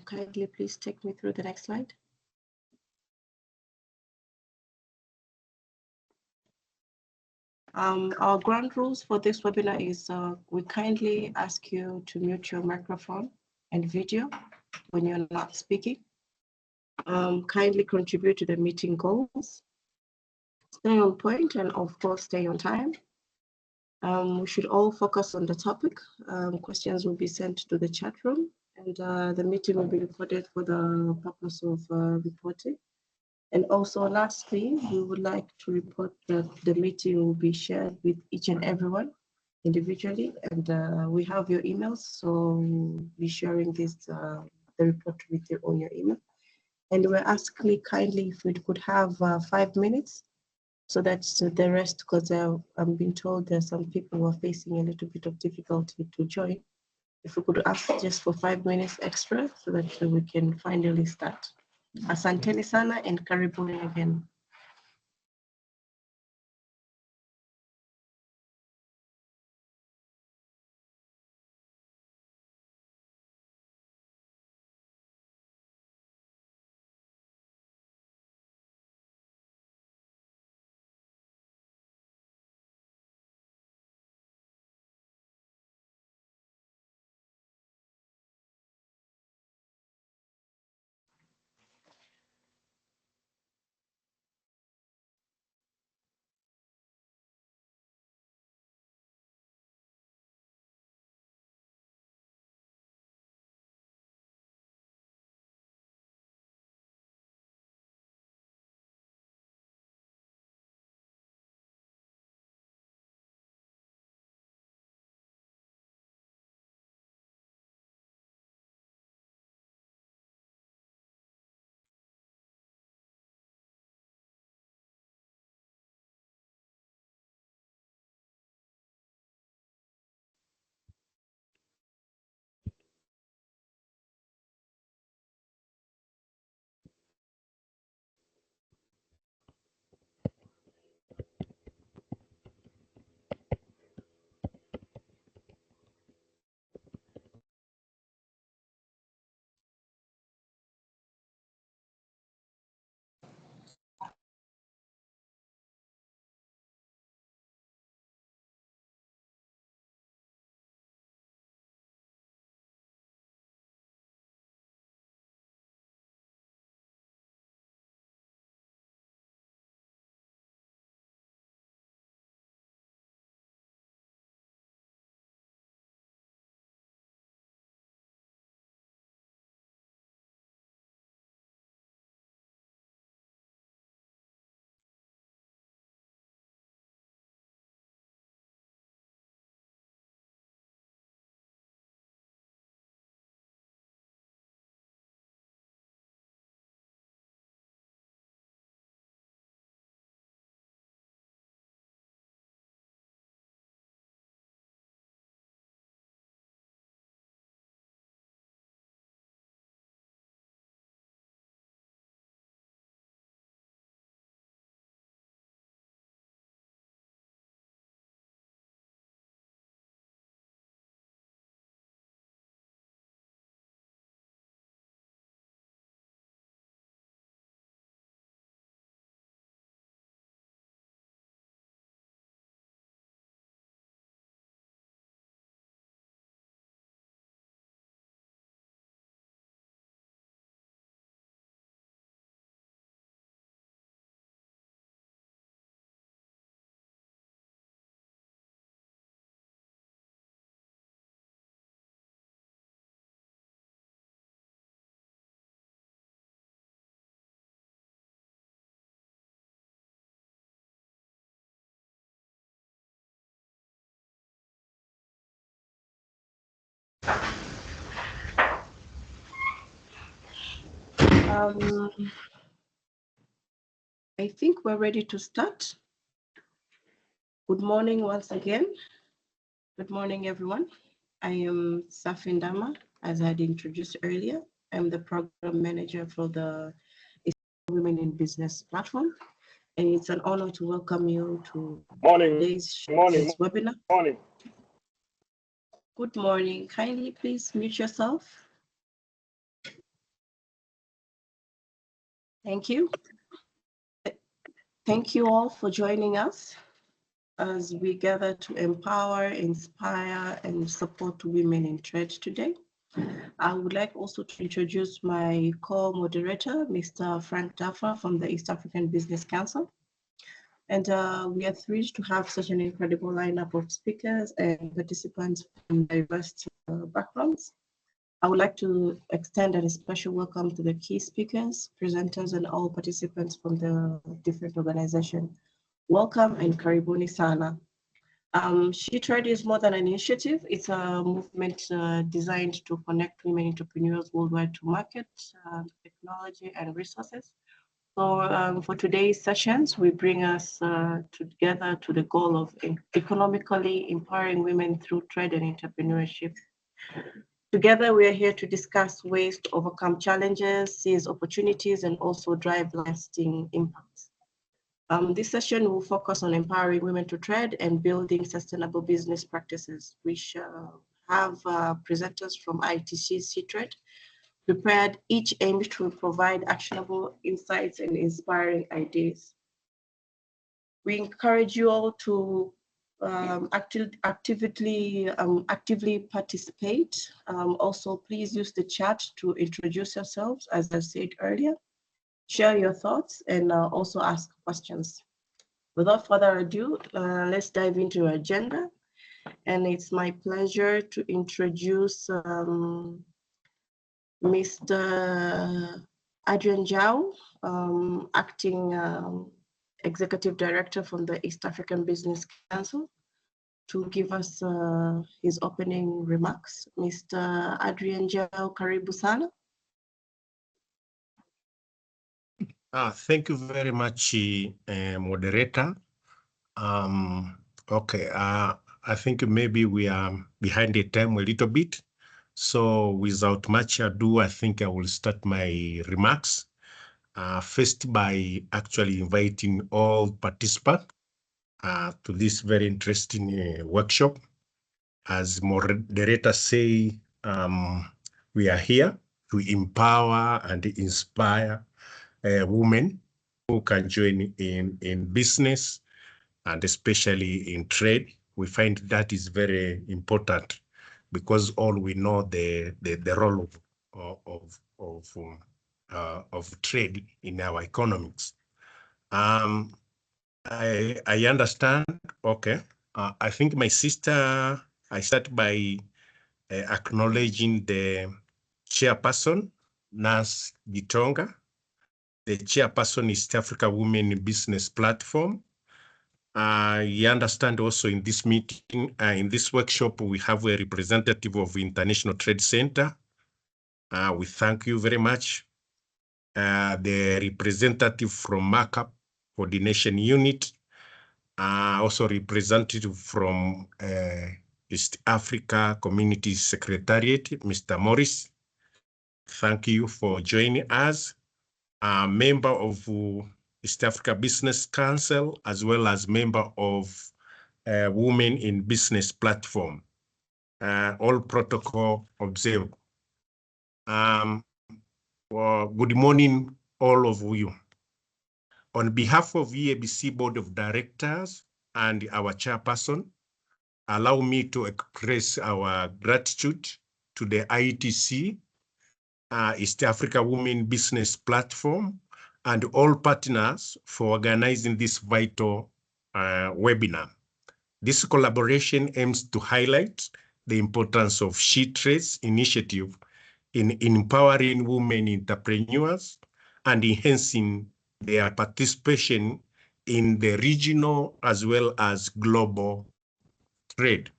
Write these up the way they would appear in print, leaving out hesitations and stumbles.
Kindly please take me through the next slide. Our ground rules for this webinar is we kindly ask you to mute your microphone and video when you're not speaking. Kindly contribute to the meeting goals. Stay on point and of course stay on time. We should all focus on the topic. Questions will be sent to the chat room, and the meeting will be recorded for the purpose of reporting. And also lastly, we would like to report that the meeting will be shared with each and everyone individually, and we have your emails, so we'll be sharing this the report with you on your email. And we're asking kindly if we could have 5 minutes, so that's the rest, because I'm being told there's some people who are facing a little bit of difficulty to join. If we could ask just for 5 minutes extra, so that we can finally start. Asanteni sana and karibuni again. I think we're ready to start. Good morning once again. Good morning, everyone. I am Safin Dama, as I had introduced earlier. I'm the program manager for the Women in Business platform, and it's an honor to welcome you to today's webinar. Morning. Good morning. Kindly please mute yourself. Thank you. Thank you all for joining us as we gather to empower, inspire, and support women in trade today. I would like also to introduce my co-moderator, Mr. Frank Daffa from the East African Business Council. And we are thrilled to have such an incredible lineup of speakers and participants from diverse backgrounds. I would like to extend a special welcome to the key speakers, presenters, and all participants from the different organizations. Welcome and karibuni sana. She Trade is more than an initiative. It's a movement designed to connect women entrepreneurs worldwide to market, technology, and resources. So for today's sessions, we bring us together to the goal of economically empowering women through trade and entrepreneurship. Together, we are here to discuss ways to overcome challenges, seize opportunities, and also drive lasting impacts. This session will focus on empowering women to trade and building sustainable business practices. We shall have presenters from ITC C-Trade prepared, each aimed to provide actionable insights and inspiring ideas. We encourage you all to actively participate. Also, please use the chat to introduce yourselves, as I said earlier. Share your thoughts and also ask questions. Without further ado, let's dive into our agenda. And it's my pleasure to introduce Mr. Adrian Zhao, acting Executive Director from the East African Business Council, to give us his opening remarks. Mr. Adrian Zhao, karibu sana. Thank you very much, moderator. Okay, I think maybe we are behind the time a little bit. So without much ado, I think I will start my remarks. First by actually inviting all participants to this very interesting workshop. As moderator say, we are here to empower and inspire women who can join in business and especially in trade. We find that is very important because all we know the role of trade in our economics. I understand. Okay. I think my sister. I start by acknowledging the chairperson, Nas Gitonga, the chairperson East Africa Women Business Platform. You understand also in this meeting, in this workshop, we have a representative of International Trade Center. We thank you very much. The representative from Markup Coordination Unit, also representative from East Africa Community Secretariat, Mr. Morris. Thank you for joining us. A member of East Africa Business Council, as well as member of Women in Business Platform. All protocol observed. Well, good morning, all of you. On behalf of EABC Board of Directors and our chairperson, allow me to express our gratitude to the ITC, East Africa Women Business Platform, and all partners for organizing this vital webinar. This collaboration aims to highlight the importance of She Trades initiative in empowering women entrepreneurs and enhancing their participation in the regional as well as global trade.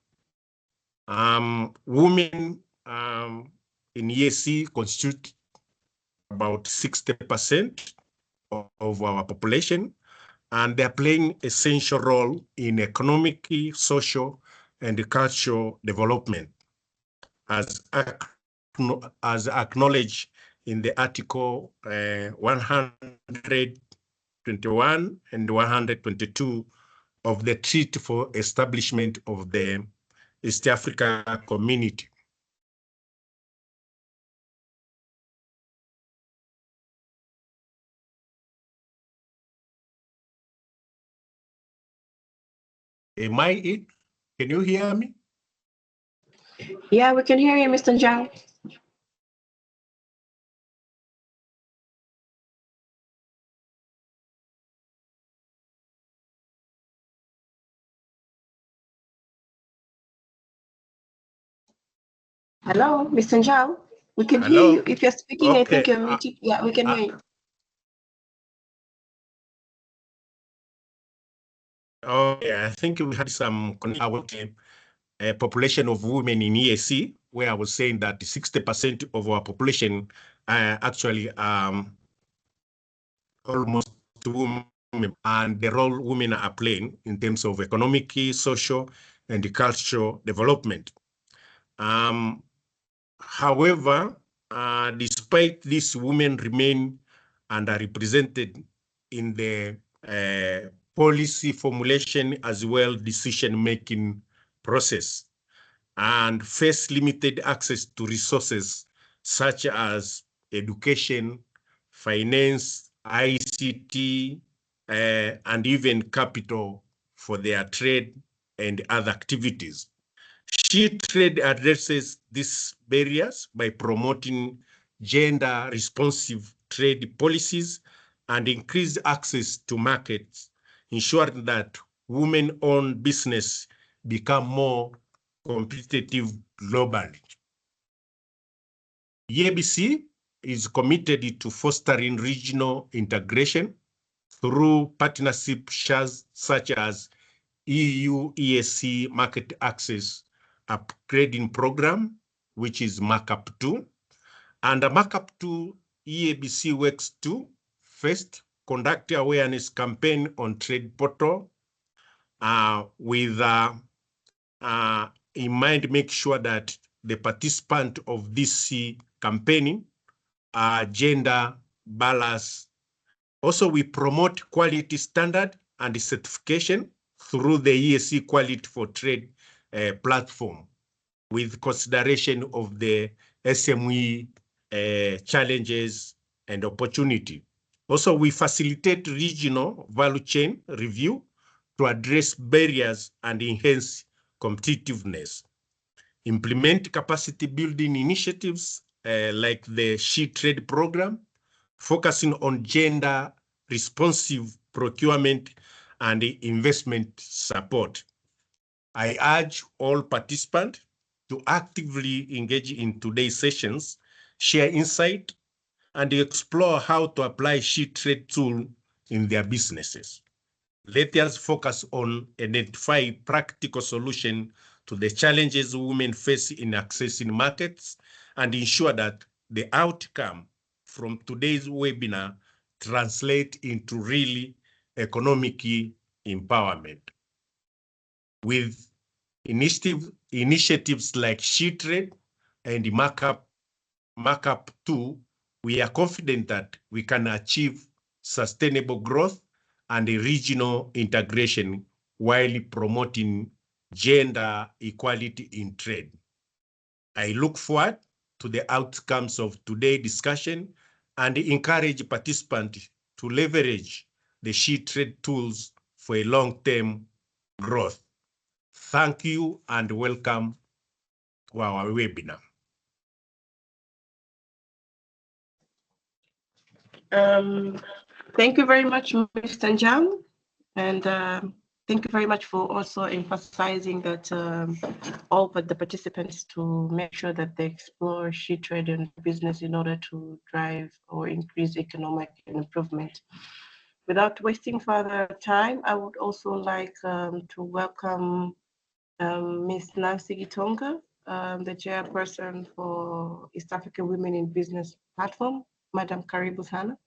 Women in EAC constitute about 60% of our population, and they're playing essential role in economic, social, and cultural development, as acknowledged in the Article 121 and 122 of the Treaty for Establishment of the East Africa Community. Am I in? Can you hear me? Yeah, we can hear you, Mr. Njau. Hello, Mr. Njau. We can hear Hello? you. If you're speaking, I think Okay. you're muted. Yeah, we can hear you. Okay, I think we had some population of women in EAC, where I was saying that 60% of our population are actually almost women, and the role women are playing in terms of economic, social, and cultural development. However, despite this, women remain underrepresented in the policy formulation as well decision-making process, and face limited access to resources such as education, finance, ICT, and even capital for their trade and other activities. She Trade addresses these barriers by promoting gender responsive trade policies and increased access to markets, ensuring that women-owned business become more competitive globally. EABC is committed to fostering regional integration through partnerships such as EU ESC Market Access Upgrading Program, which is Markup 2. Under Markup 2, EABC works to first conduct awareness campaign on trade portal with in mind make sure that the participant of this campaigning are gender balanced. Also, we promote quality standard and certification through the ESC Quality for Trade platform with consideration of the SME challenges and opportunity. Also, we facilitate regional value chain review to address barriers and enhance competitiveness. Implement capacity building initiatives like the She Trade program, focusing on gender responsive procurement and investment support. I urge all participants to actively engage in today's sessions, share insight, and explore how to apply She Trade tool in their businesses. Let us focus on identifying practical solutions to the challenges women face in accessing markets and ensure that the outcome from today's webinar translate into really economic empowerment. With initiatives like She Trade and Markup 2, we are confident that we can achieve sustainable growth and regional integration while promoting gender equality in trade. I look forward to the outcomes of today's discussion and encourage participants to leverage the She Trade tools for a long-term growth. Thank you and welcome to our webinar. Thank you very much, Mr. Njau. And thank you very much for also emphasizing that all but the participants to make sure that they explore She Trade and business in order to drive or increase economic improvement. Without wasting further time, I would also like to welcome Ms. Nancy Gitonga, the chairperson for East Africa Women in Business Platform. Madam, karibu sana.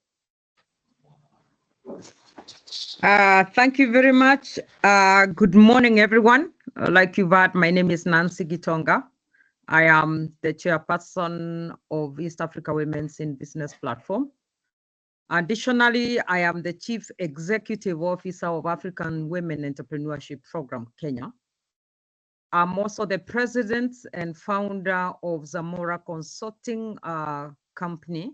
Thank you very much. Good morning, everyone. Like you've heard, my name is Nancy Gitonga. I am the chairperson of East Africa Women's in Business Platform. Additionally, I am the Chief Executive Officer of African Women Entrepreneurship Program, Kenya. I'm also the president and founder of Zamora Consulting Company,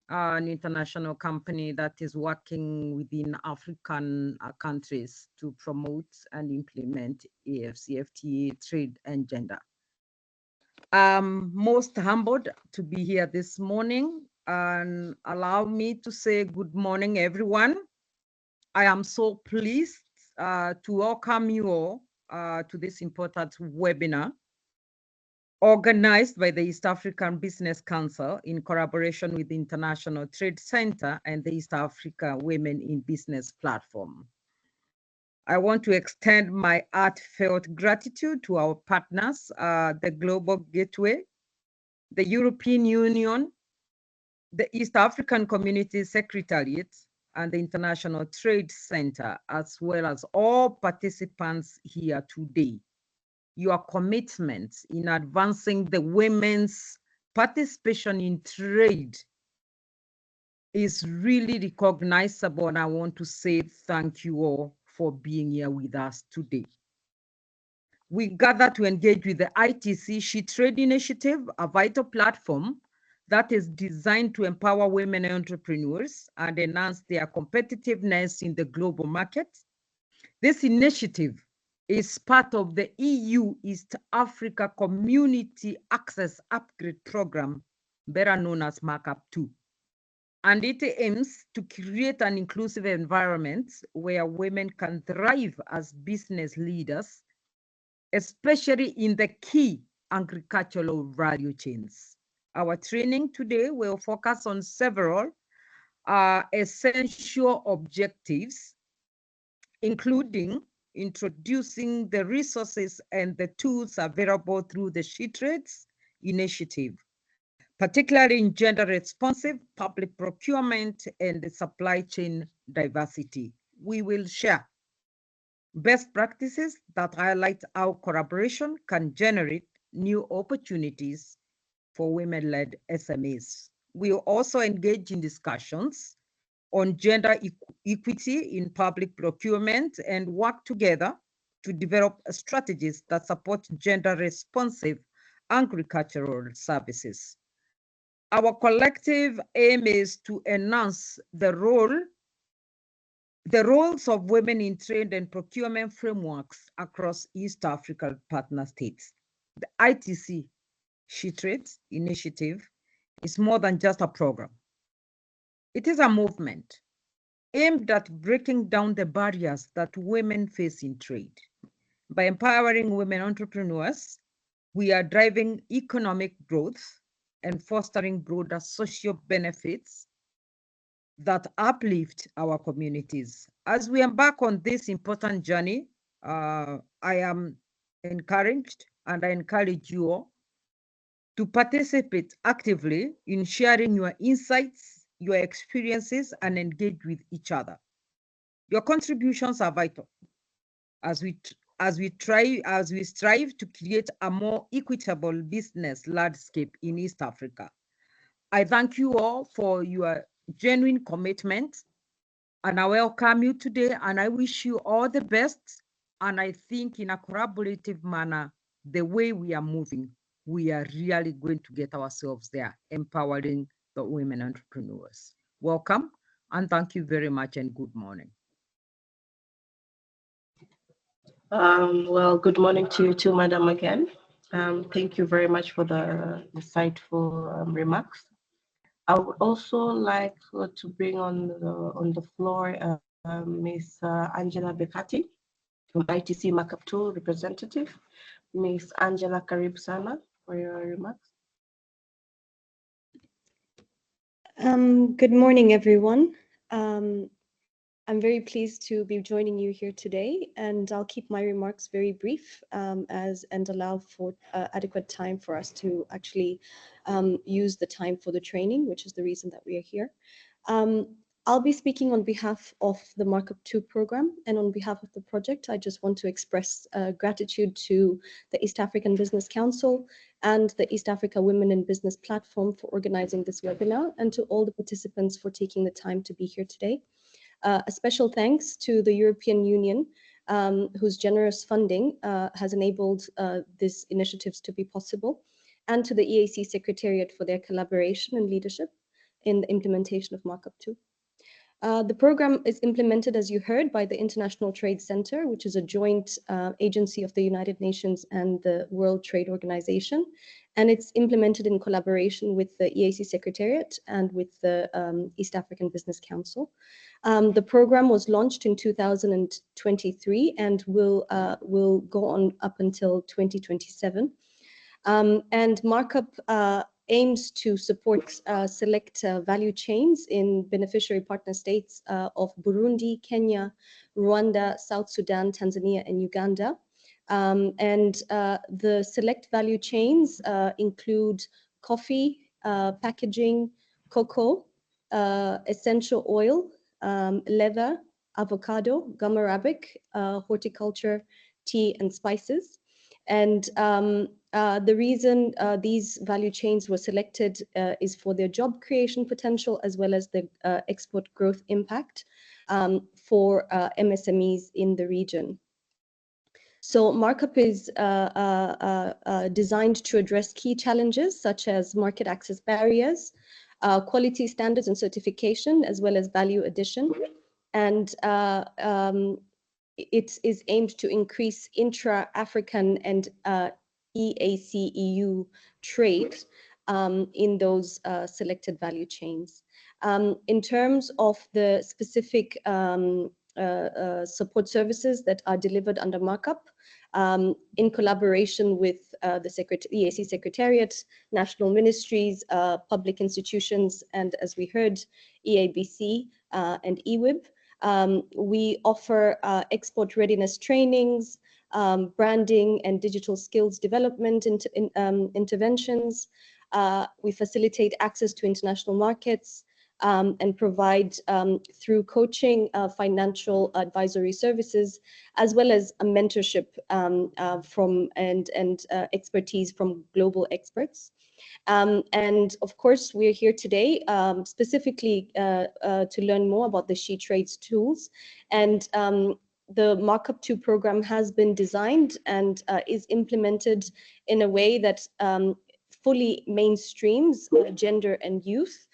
an international company that is working within African countries to promote and implement AFCFTA trade and gender. I'm most humbled to be here this morning, and allow me to say good morning, everyone. I am so pleased to welcome you all to this important webinar organized by the East African Business Council in collaboration with the International Trade Center and the East Africa Women in Business platform. I want to extend my heartfelt gratitude to our partners, the Global Gateway, the European Union, the East African Community Secretariat, and the International Trade Center, as well as all participants here today. Your commitment in advancing the women's participation in trade is really recognizable, and I want to say thank you all for being here with us today. We gather to engage with the ITC She Trade Initiative, a vital platform that is designed to empower women entrepreneurs and enhance their competitiveness in the global market. This initiative is part of the EU East Africa Community Access Upgrade Program, better known as Markup 2. And it aims to create an inclusive environment where women can thrive as business leaders, especially in the key agricultural value chains. Our training today will focus on several essential objectives, including introducing the resources and the tools available through the She Trades initiative, particularly in gender responsive public procurement and the supply chain diversity. We will share best practices that highlight how collaboration can generate new opportunities for women-led SMEs. We'll also engage in discussions on gender equity in public procurement and work together to develop strategies that support gender responsive agricultural services. Our collective aim is to enhance the roles of women in trade and procurement frameworks across East African partner states. The ITC She Trades initiative is more than just a program. It is a movement aimed at breaking down the barriers that women face in trade. By empowering women entrepreneurs, we are driving economic growth and fostering broader social benefits that uplift our communities. As we embark on this important journey, I am encouraged, and I encourage you all to participate actively in sharing your insights, your experiences, and engage with each other. Your contributions are vital as we strive to create a more equitable business landscape in East Africa. I thank you all for your genuine commitment, and I welcome you today, and I wish you all the best. And I think in a collaborative manner, the way we are moving, we are really going to get ourselves there, empowering the women entrepreneurs. Welcome, and thank you very much, and good morning. Well, good morning to you too, Madam, again. Thank you very much for the insightful remarks. I would also like to bring on the floor Ms. Angela Bekati from ITC Markup 2 representative. Ms. Angela, karibu sana for your remarks. Good morning, everyone. I'm very pleased to be joining you here today, and I'll keep my remarks very brief and allow for adequate time for us to actually use the time for the training, which is the reason that we are here. I'll be speaking on behalf of the Markup 2 program, and on behalf of the project, I just want to express gratitude to the East African Business Council and the East Africa Women in Business platform for organizing this webinar, and to all the participants for taking the time to be here today. A special thanks to the European Union, whose generous funding has enabled these initiatives to be possible, and to the EAC Secretariat for their collaboration and leadership. in the implementation of Markup 2. The program is implemented, as you heard, by the International Trade Center, which is a joint agency of the United Nations and the World Trade Organization. And it's implemented in collaboration with the EAC Secretariat and with the East African Business Council. The program was launched in 2023 and will go on up until 2027. And Markup aims to support select value chains in beneficiary partner states of Burundi, Kenya, Rwanda, South Sudan, Tanzania, and Uganda. The select value chains include coffee, packaging, cocoa, essential oil, leather, avocado, gum arabic, horticulture, tea, and spices. And the reason these value chains were selected is for their job creation potential, as well as the export growth impact for MSMEs in the region. So Markup is designed to address key challenges such as market access barriers, quality standards and certification, as well as value addition. And it is aimed to increase intra-African and EAC-EU trade in those selected value chains. In terms of the specific support services that are delivered under Markup, in collaboration with the EAC Secretariat, national ministries, public institutions, and as we heard, EABC and EWIB. We offer export readiness trainings, branding and digital skills development interventions. We facilitate access to international markets and provide through coaching, financial advisory services, as well as a mentorship from and expertise from global experts. And of course, we're here today specifically to learn more about the She Trades tools. And the Markup 2 program has been designed and is implemented in a way that fully mainstreams gender and youth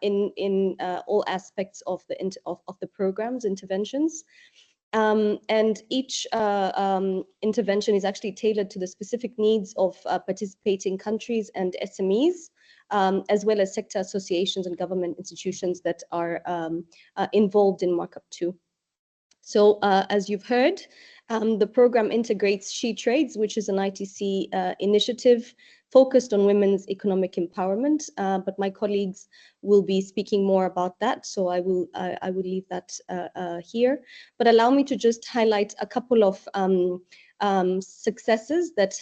in all aspects of the program's interventions. And each intervention is actually tailored to the specific needs of participating countries and SMEs, as well as sector associations and government institutions that are involved in Markup 2. So as you've heard, the program integrates She Trades, which is an ITC initiative focused on women's economic empowerment, but my colleagues will be speaking more about that, so I will leave that here. But allow me to just highlight a couple of successes that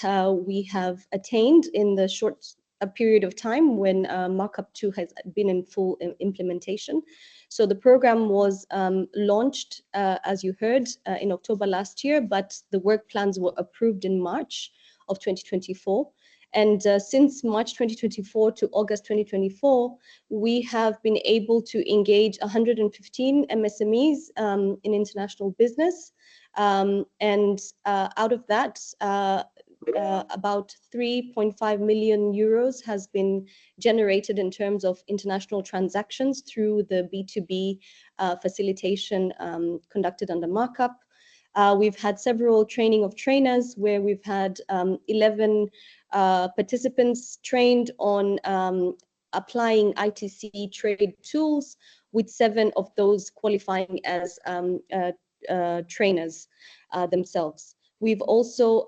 we have attained in the short period of time when Markup 2 has been in full implementation. So the program was launched, as you heard, in October last year, but the work plans were approved in March of 2024. And since March 2024 to August 2024, we have been able to engage 115 MSMEs in international business. And out of that, about 3.5 million euros has been generated in terms of international transactions through the B2B facilitation conducted under Markup. We've had several training of trainers where we've had 11 participants trained on applying ITC trade tools, with 7 of those qualifying as trainers themselves. We've also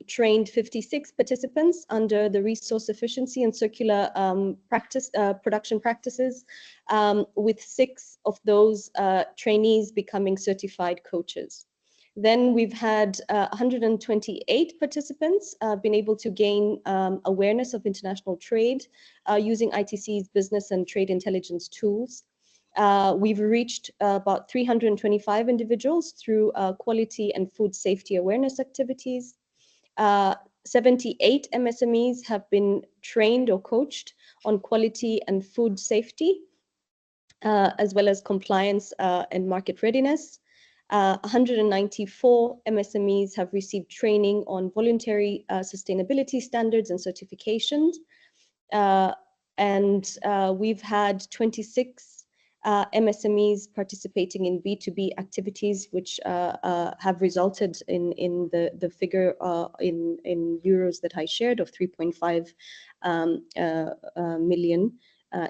trained 56 participants under the resource efficiency and circular production practices, with 6 of those trainees becoming certified coaches. Then we've had 128 participants been able to gain awareness of international trade using ITC's business and trade intelligence tools. We've reached about 325 individuals through quality and food safety awareness activities. 78 MSMEs have been trained or coached on quality and food safety, as well as compliance and market readiness. 194 MSMEs have received training on voluntary sustainability standards and certifications. And we've had 26 MSMEs participating in B2B activities, which have resulted in the figure in euros that I shared of 3.5 million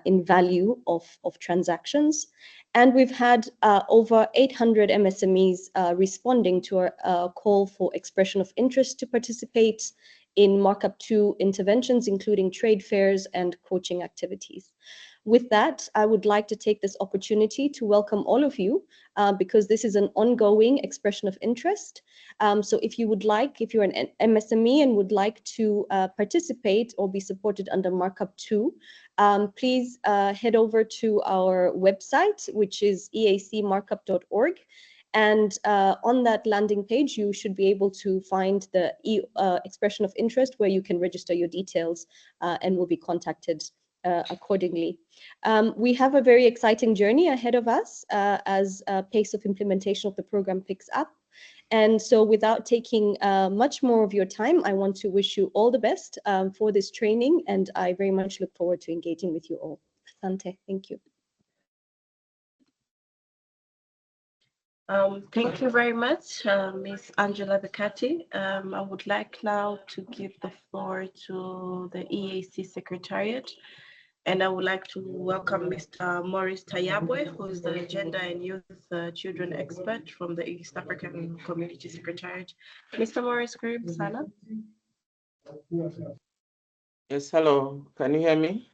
in value of transactions. And we've had over 800 MSMEs responding to our call for expression of interest to participate in Markup 2 interventions, including trade fairs and coaching activities. With that, I would like to take this opportunity to welcome all of you because this is an ongoing expression of interest. So if you would like, if you're an MSME and would like to participate or be supported under Markup 2, please head over to our website, which is eacmarkup.org. And on that landing page, you should be able to find the expression of interest where you can register your details and will be contacted accordingly. We have a very exciting journey ahead of us as pace of implementation of the program picks up. And so without taking much more of your time, I want to wish you all the best for this training. And I very much look forward to engaging with you all. Asante, thank you. Thank you very much, Ms. Angela Becati. I would like now to give the floor to the EAC Secretariat, and I would like to welcome Mr. Maurice Tayabwe, who is the Gender and Youth Children Expert from the East African Community Secretariat. Mr. Maurice, karibu sana. Yes, hello. Can you hear me?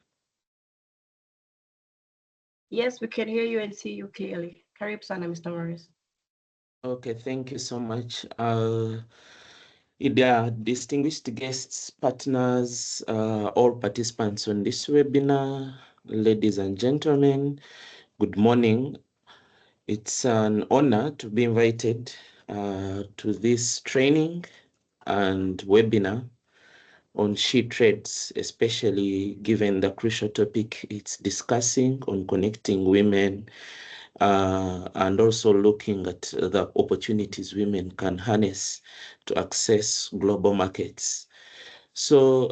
Yes, we can hear you and see you clearly. Karibu sana, Mr. Maurice. Okay, thank you so much. Dear distinguished guests, partners, all participants on this webinar, ladies and gentlemen, good morning. It's an honor to be invited to this training and webinar on she trades, especially given the crucial topic it's discussing on connecting women and also looking at the opportunities women can harness to access global markets. So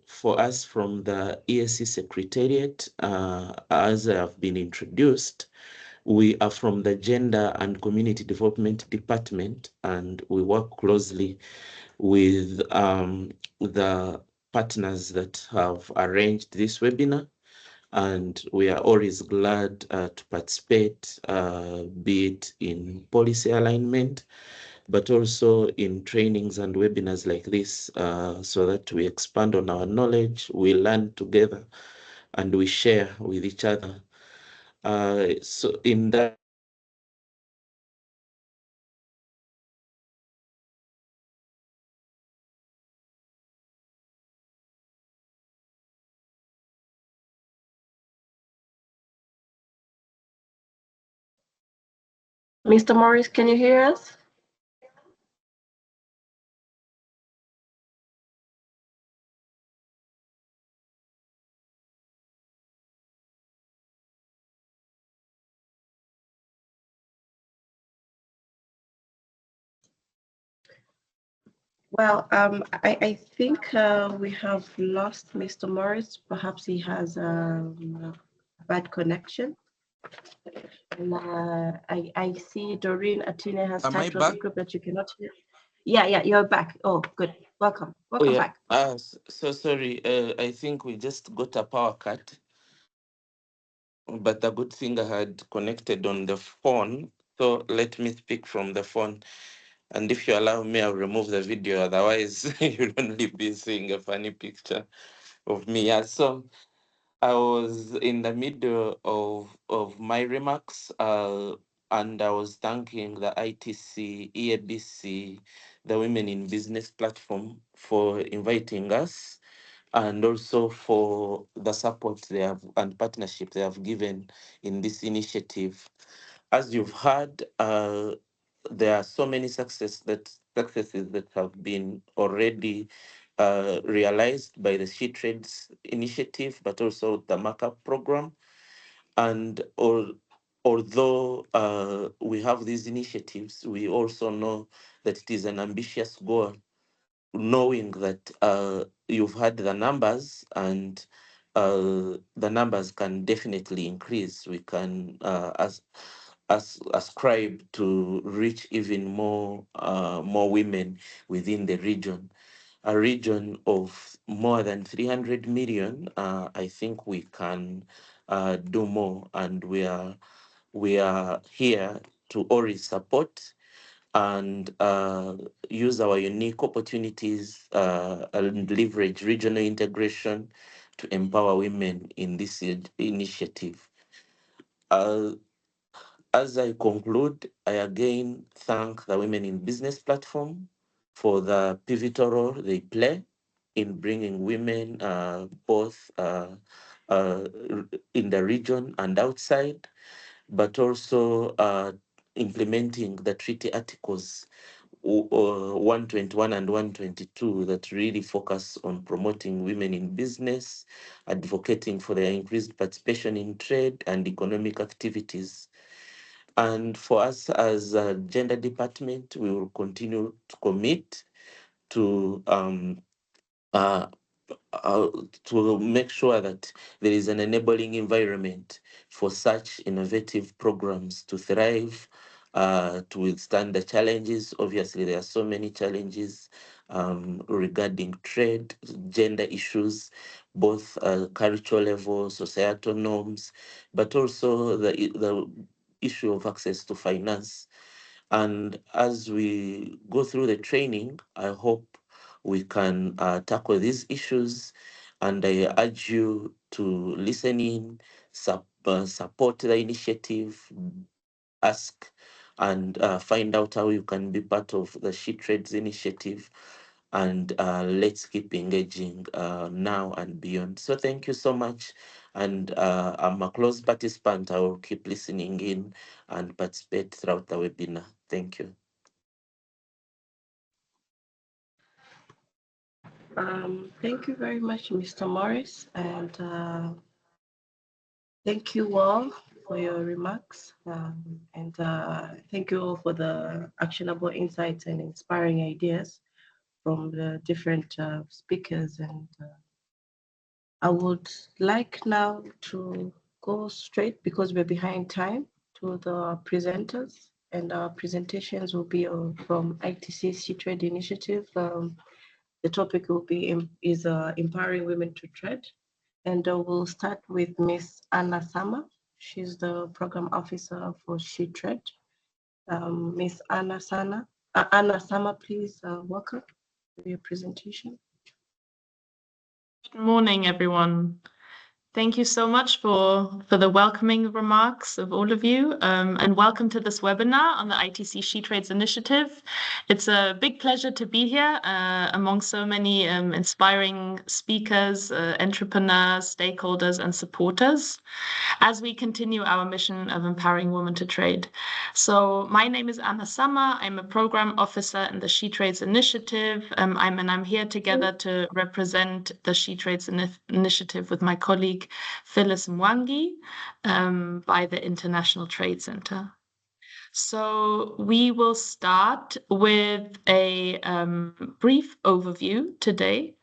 for us from the EAC Secretariat, as I have been introduced, we are from the Gender and Community Development Department, and we work closely with the partners that have arranged this webinar. And we are always glad to participate, be it in policy alignment, but also in trainings and webinars like this, so that we expand on our knowledge, we learn together, and we share with each other. So in that, Mr. Maurice, can you hear us? Well, I think we have lost Mr. Morris. Perhaps he has a bad connection. And I see Doreen Atine has am I typed on the back? group that you cannot hear. Yeah, you're back. Oh, good. Welcome. Welcome back. So sorry. I think we just got a power cut, but the good thing I had connected on the phone. So let me speak from the phone. And if you allow me, I'll remove the video. Otherwise, you'll only be seeing a funny picture of me. Yeah, so I was in the middle of my remarks, and I was thanking the ITC, EABC, the Women in Business platform for inviting us, and also for the support they have and partnership they have given in this initiative. As you've heard, there are so many successes that have been already realized by the She Trades initiative, but also the markup program. And although we have these initiatives, we also know that it is an ambitious goal, knowing that you've had the numbers and the numbers can definitely increase. We can ascribe to reach even more women within the region. A region of more than 300 million, I think we can do more, and we are here to always support and use our unique opportunities and leverage regional integration to empower women in this initiative. As I conclude, I again thank the Women in Business platform for the pivotal role they play in bringing women both in the region and outside, but also implementing the treaty articles 121 and 122 that really focus on promoting women in business, advocating for their increased participation in trade and economic activities. And for us as a gender department, we will continue to commit to uh, to make sure that there is an enabling environment for such innovative programs to thrive, to withstand the challenges. Obviously, there are so many challenges regarding trade, gender issues, both cultural level, societal norms, but also the issue of access to finance. And as we go through the training, I hope we can tackle these issues. And I urge you to listen in, support the initiative, ask and find out how you can be part of the She Trades initiative. And let's keep engaging now and beyond. So thank you so much. And I'm a close participant. I will keep listening in and participate throughout the webinar. Thank you. Thank you very much, Mr. Morris, and thank you all for your remarks, and thank you all for the actionable insights and inspiring ideas from the different speakers. And I would like now to go straight, because we're behind time, to the presenters, and our presentations will be from ITC She Trade Initiative. The topic will be empowering women to trade. And we'll start with Miss Anna Sama. She's the program officer for She Trade. Miss Anna Sama, please welcome to your presentation. Good morning, everyone. Thank you so much for the welcoming remarks of all of you, and welcome to this webinar on the ITC She Trades initiative. It's a big pleasure to be here among so many inspiring speakers, entrepreneurs, stakeholders, and supporters as we continue our mission of empowering women to trade. So my name is Anna Sama. I'm a program officer in the She Trades initiative. I'm here together to represent the She Trades initiative with my colleague Phyllis Mwangi by the International Trade Center. So we will start with a brief overview today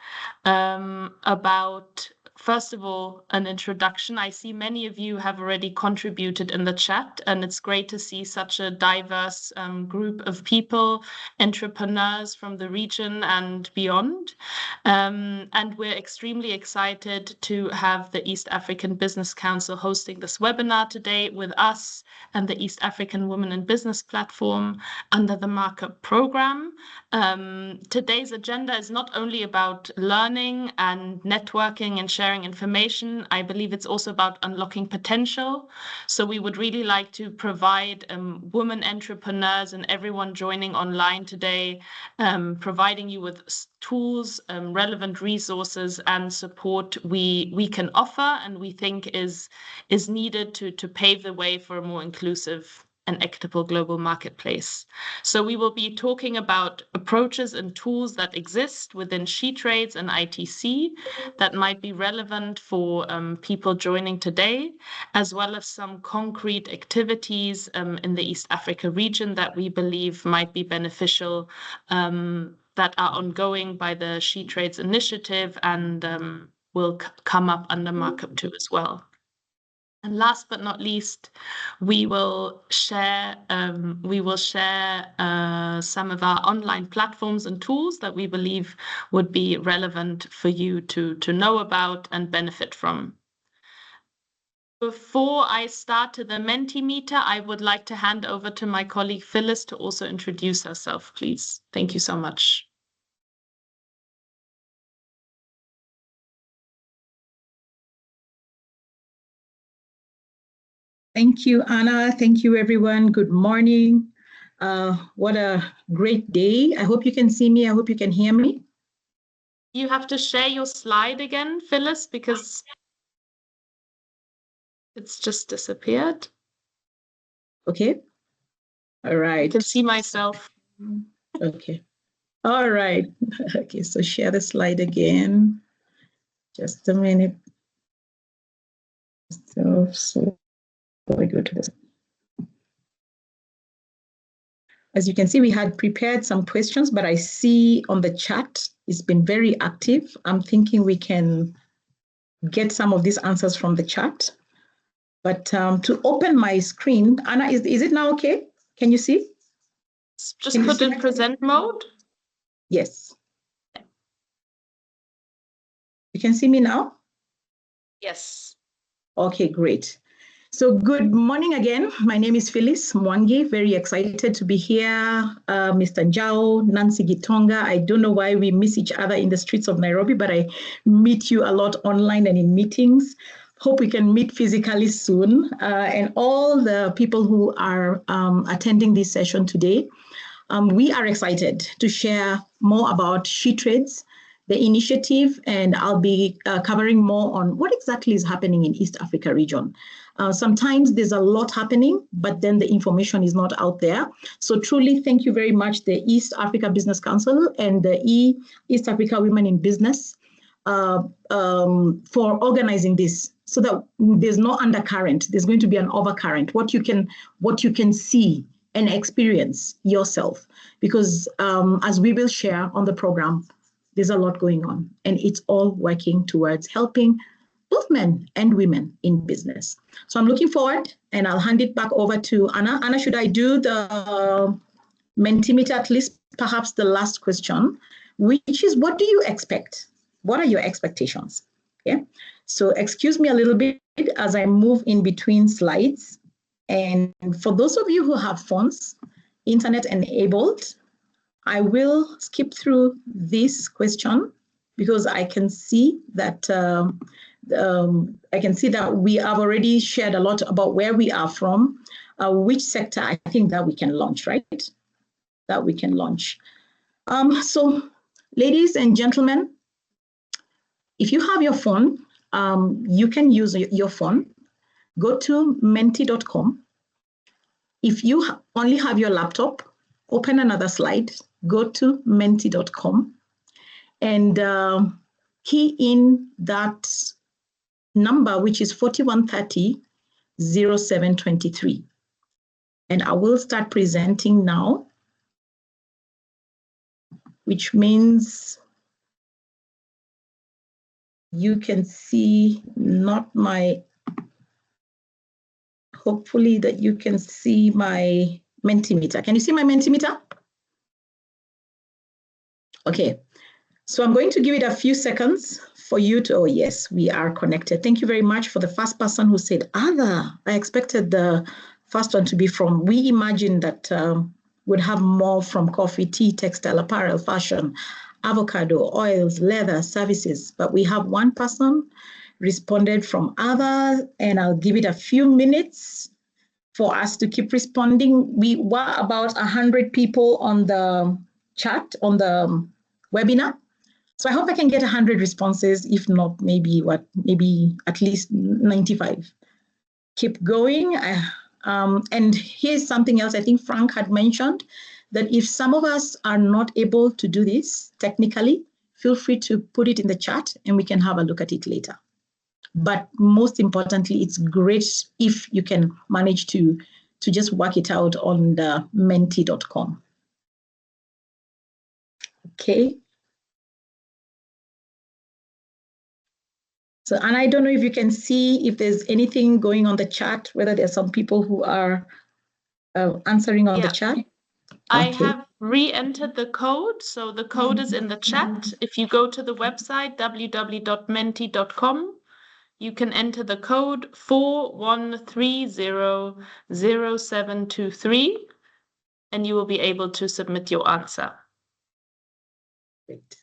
about, first of all, an introduction. I see many of you have already contributed in the chat, and it's great to see such a diverse group of people, entrepreneurs from the region and beyond. And we're extremely excited to have the East African Business Council hosting this webinar today with us and the East African Women in Business platform under the Markup program. Today's agenda is not only about learning and networking and sharing information. I believe it's also about unlocking potential. So we would really like to provide women entrepreneurs and everyone joining online today, providing you with tools, relevant resources, and support we can offer and we think is needed to pave the way for a more inclusive and equitable global marketplace. So we will be talking about approaches and tools that exist within She Trades and ITC that might be relevant for people joining today, as well as some concrete activities in the East Africa region that we believe might be beneficial, that are ongoing by the She Trades initiative and will come up under markup 2 as well. And last but not least, we will share some of our online platforms and tools that we believe would be relevant for you to know about and benefit from. Before I start to the Mentimeter, I would like to hand over to my colleague Phyllis to also introduce herself, please. Thank you so much. Thank you, Anna. Thank you, everyone. Good morning. What a great day. I hope you can see me. I hope you can hear me. You have to share your slide again, Phyllis, because it's just disappeared. Okay. All right. I can see myself. Okay. All right. Okay, so share the slide again. Just a minute. So we go to this. As you can see, we had prepared some questions, but I see on the chat, it's been very active. I'm thinking we can get some of these answers from the chat. But to open my screen, Anna, is it now okay? Can you see? Just put in present mode. Yes. You can see me now? Yes. Okay, great. So good morning again. My name is Phyllis Mwangi. Very excited to be here. Mr. Njao, Nancy Gitonga. I don't know why we miss each other in the streets of Nairobi, but I meet you a lot online and in meetings. Hope we can meet physically soon. And all the people who are attending this session today, we are excited to share more about SheTrades, the initiative, and I'll be covering more on what exactly is happening in East Africa region. Sometimes there's a lot happening, but then the information is not out there. So truly, thank you very much, the East Africa Business Council and the East Africa Women in Business for organizing this, so that there's no undercurrent. There's going to be an overcurrent. What you can see and experience yourself, because as we will share on the program, there's a lot going on, and it's all working towards helping both men and women in business. So I'm looking forward, and I'll hand it back over to Anna. Anna, should I do the Mentimeter, at least perhaps the last question, which is, what do you expect? What are your expectations? Okay, so excuse me a little bit as I move in between slides. And for those of you who have phones, internet enabled, I will skip through this question because I can see that we have already shared a lot about where we are from, which sector I think that we can launch, right? That we can launch. So, ladies and gentlemen, if you have your phone, you can use your phone. Go to menti.com. If you only have your laptop, open another slide, go to menti.com, and key in that number, which is 4130-0723. And I will start presenting now, which means you can see hopefully that you can see my Mentimeter. Can you see my Mentimeter? Okay, so I'm going to give it a few seconds for you to, oh yes, we are connected. Thank you very much for the first person who said, Ada. I expected the first one to be from, we imagined that we'd have more from coffee, tea, textile, apparel, fashion, avocado, oils, leather, services, but we have one person responded from other, and I'll give it a few minutes for us to keep responding. We were about 100 people on the chat, on the webinar. So I hope I can get 100 responses, if not maybe at least 95. Keep going. And here's something else I think Frank had mentioned, that if some of us are not able to do this technically, feel free to put it in the chat and we can have a look at it later. But most importantly, it's great if you can manage to just work it out on the menti.com. Okay. So, and I don't know if you can see if there's anything going on the chat, whether there's some people who are answering on the chat. I have re-entered the code. So the code is in the chat. If you go to the website, www.menti.com, you can enter the code 41300723, and you will be able to submit your answer. Great.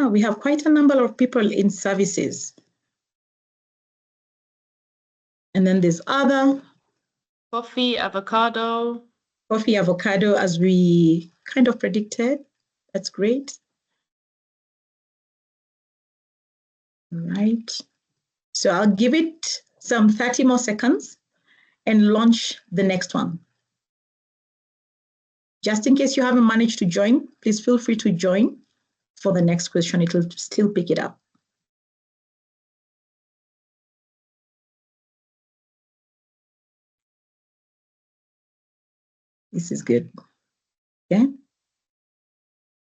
We have quite a number of people in services. And then there's other. Coffee, avocado. Coffee, avocado, as we kind of predicted. That's great. All right. So I'll give it some 30 more seconds and launch the next one. Just in case you haven't managed to join, please feel free to join for the next question. It will still pick it up. This is good. Okay.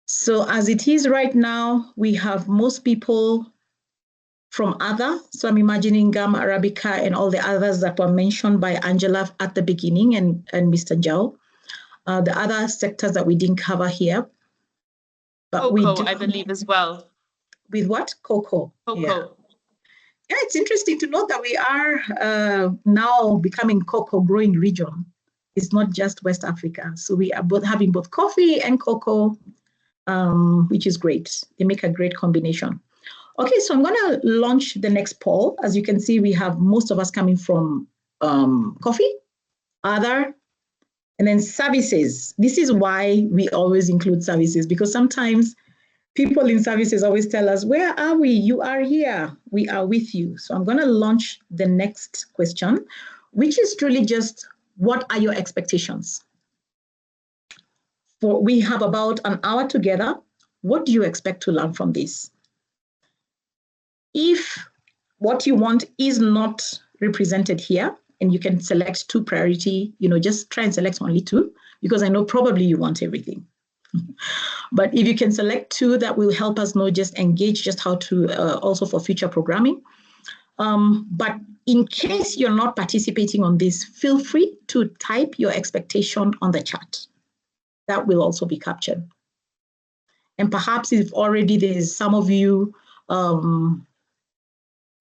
So as it is right now, we have most people from other. So I'm imagining Gamma Arabica and all the others that were mentioned by Angela at the beginning and Mr. Zhao. The other sectors that we didn't cover here. But Cocoa, I believe, as well. With what? Cocoa. Cocoa. Yeah, it's interesting to note that we are now becoming cocoa growing region. It's not just West Africa. So we are both having both coffee and cocoa, which is great. They make a great combination. Okay, so I'm going to launch the next poll. As you can see, we have most of us coming from coffee, other, and then services. This is why we always include services, because sometimes people in services always tell us, where are we? You are here. We are with you. So I'm going to launch the next question, which is truly just, what are your expectations? We have about an hour together. What do you expect to learn from this? If what you want is not represented here, and you can select 2 priority, just try and select only 2, because I know probably you want everything. But if you can select 2, that will help us know, just engage just how to, also for future programming. But in case you're not participating on this, feel free to type your expectation on the chat. That will also be captured. And perhaps if already there's some of you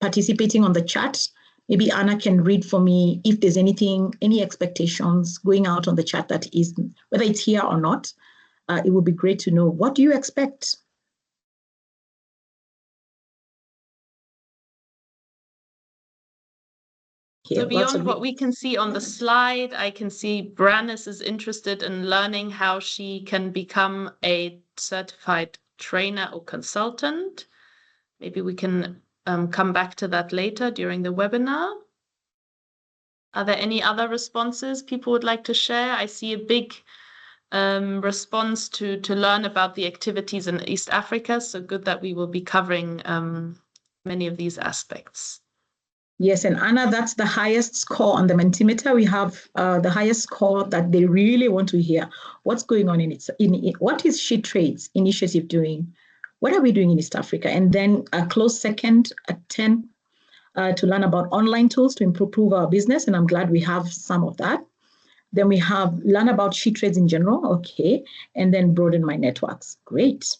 participating on the chat, maybe Anna can read for me if there's any expectations going out on the chat that is, whether it's here or not. It would be great to know, what do you expect? Here, so beyond what we can see on the slide, I can see Brannis is interested in learning how she can become a certified trainer or consultant. Maybe we can come back to that later during the webinar. Are there any other responses people would like to share? I see a big response to learn about the activities in East Africa. So good that we will be covering many of these aspects. Yes, and Anna, that's the highest score on the Mentimeter. We have the highest score that they really want to hear. What's going on in it? What is She Trades initiative doing? What are we doing in East Africa? And then a close second at 10 to learn about online tools to improve our business. And I'm glad we have some of that. Then we have learn about She Trades in general. Okay. And then broaden my networks. Great.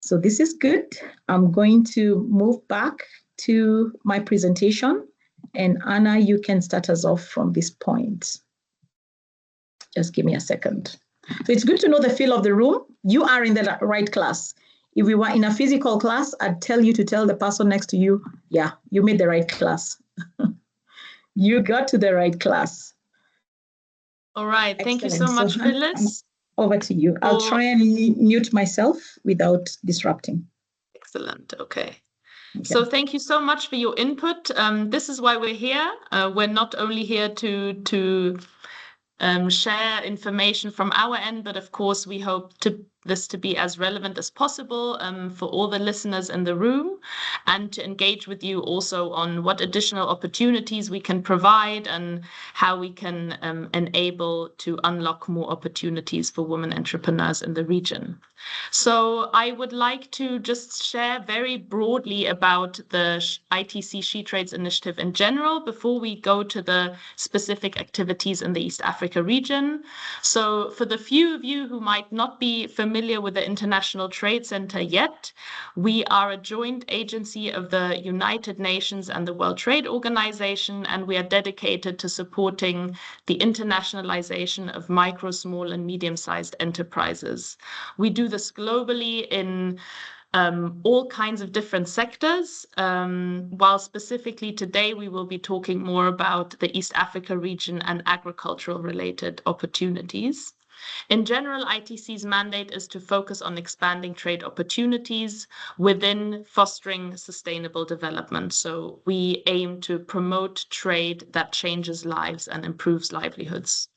So this is good. I'm going to move back to my presentation. And Anna, you can start us off from this point. Just give me a second. So it's good to know the feel of the room. You are in the right class. If we were in a physical class, I'd tell you to tell the person next to you, yeah, you made the right class. You got to the right class. All right. Excellent. Thank you so much, Phyllis. Over to you. I'll try and mute myself without disrupting. Excellent. Okay. So thank you so much for your input. This is why we're here. We're not only here to share information from our end, but of course we hope this to be as relevant as possible for all the listeners in the room, and to engage with you also on what additional opportunities we can provide and how we can enable to unlock more opportunities for women entrepreneurs in the region. So I would like to just share very broadly about the ITC She Trades Initiative in general before we go to the specific activities in the East Africa region. So for the few of you who might not be familiar with the International Trade Center yet, we are a joint agency of the United Nations and the World Trade Organization, and we are dedicated to supporting the internationalization of micro, small, and medium-sized enterprises. We do this globally in all kinds of different sectors, while specifically today we will be talking more about the East Africa region and agricultural related opportunities. In general, ITC's mandate is to focus on expanding trade opportunities within fostering sustainable development. So we aim to promote trade that changes lives and improves livelihoods.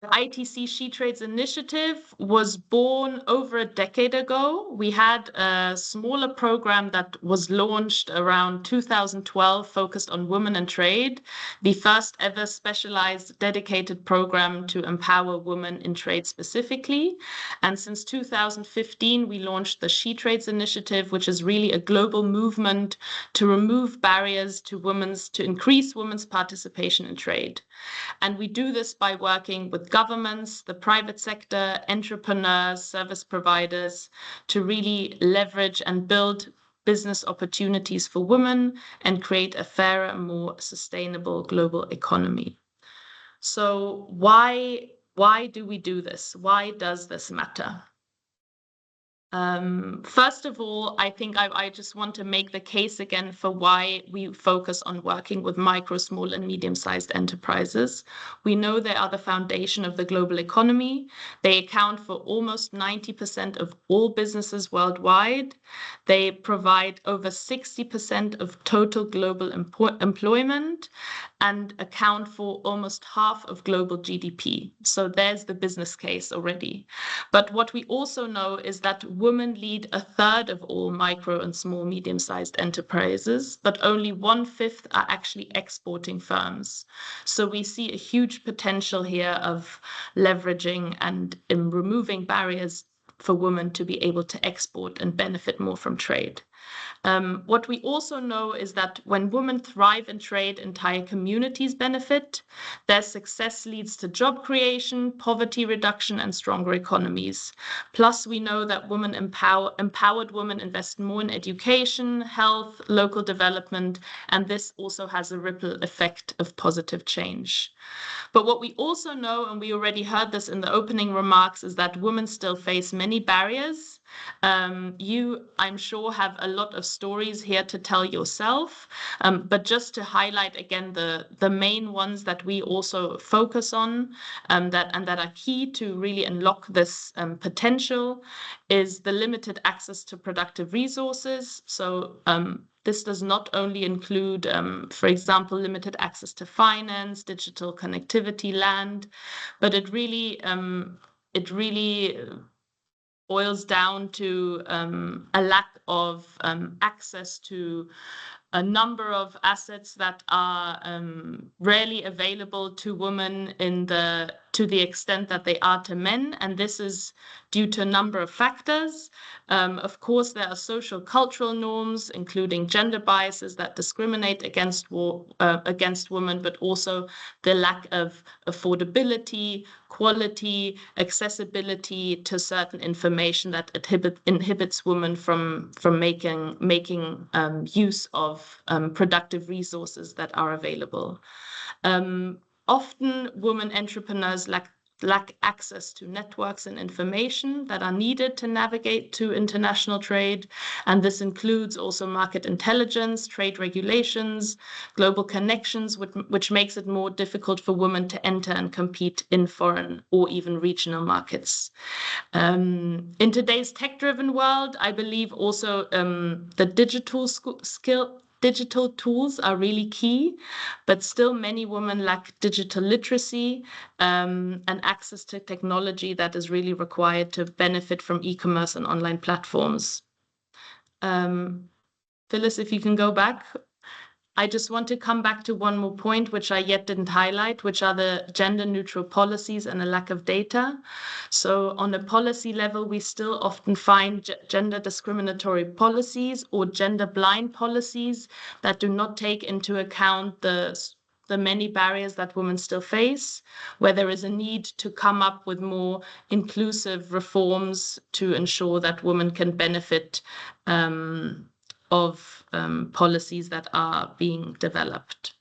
The ITC She Trades Initiative was born over a decade ago. We had a smaller program that was launched around 2012, focused on women and trade, the first ever specialized dedicated program to empower women in trade specifically. And since 2015, we launched the She Trades Initiative, which is really a global movement to remove barriers to increase women's participation in trade. And we do this by working with governments, the private sector, entrepreneurs, service providers to really leverage and build business opportunities for women and create a fairer, more sustainable global economy. So why do we do this? Why does this matter? First of all, I think I just want to make the case again for why we focus on working with micro, small, and medium-sized enterprises. We know they are the foundation of the global economy. They account for almost 90% of all businesses worldwide. They provide over 60% of total global employment and account for almost half of global GDP. So there's the business case already. But what we also know is that women lead a third of all micro and small, medium-sized enterprises, but only 1/5 are actually exporting firms. So we see a huge potential here of leveraging and in removing barriers for women to be able to export and benefit more from trade. What we also know is that when women thrive in trade, entire communities benefit. Their success leads to job creation, poverty reduction, and stronger economies. Plus, we know that empowered women invest more in education, health, local development, and this also has a ripple effect of positive change. But what we also know, and we already heard this in the opening remarks, is that women still face many barriers. You, I'm sure, have a lot of stories here to tell yourself, but just to highlight again the main ones that we also focus on that are key to really unlock this potential is the limited access to productive resources. So this does not only include, for example, limited access to finance, digital connectivity, land, but it really boils down to a lack of access to a number of assets that are rarely available to women to the extent that they are to men, and this is due to a number of factors. Of course, there are social cultural norms, including gender biases that discriminate against women, but also the lack of affordability, quality, accessibility to certain information that inhibits women from making use of productive resources that are available. Often women entrepreneurs lack access to networks and information that are needed to navigate to international trade. And this includes also market intelligence, trade regulations, global connections, which makes it more difficult for women to enter and compete in foreign or even regional markets. In today's tech-driven world, I believe also the digital tools are really key, but still many women lack digital literacy and access to technology that is really required to benefit from e-commerce and online platforms. Phyllis, if you can go back. I just want to come back to one more point, which I yet didn't highlight, which are the gender neutral policies and a lack of data. So on a policy level, we still often find gender discriminatory policies or gender blind policies that do not take into account the many barriers that women still face, where there is a need to come up with more inclusive reforms to ensure that women can benefit of policies that are being developed.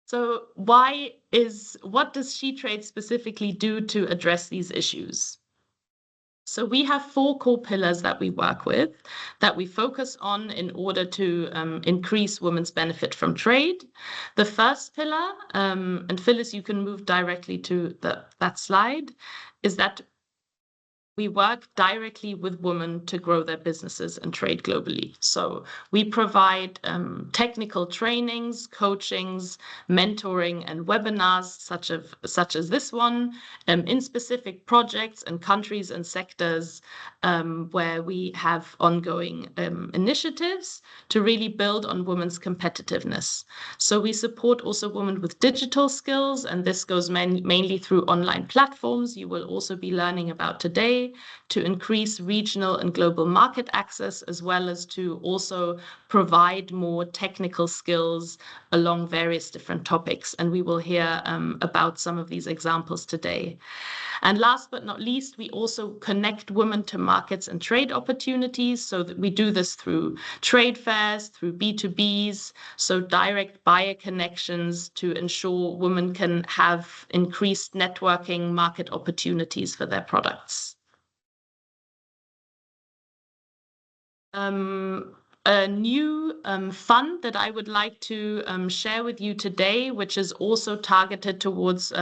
So what does SheTrade specifically do to address these issues? So we have 4 core pillars that we work with, that we focus on in order to increase women's benefit from trade. The first pillar, and Phyllis, you can move directly to that slide, is that we work directly with women to grow their businesses and trade globally. So we provide technical trainings, coachings, mentoring, and webinars such as this one in specific projects and countries and sectors where we have ongoing initiatives to really build on women's competitiveness. So we support also women with digital skills, and this goes mainly through online platforms you will also be learning about today, to increase regional and global market access, as well as to also provide more technical skills along various different topics. And we will hear about some of these examples today. And last but not least, we also connect women to markets and trade opportunities. So that we do this through trade fairs, through B2Bs, so direct buyer connections to ensure women can have increased networking market opportunities for their products. A new fund that I would like to share with you today, which is also targeted towards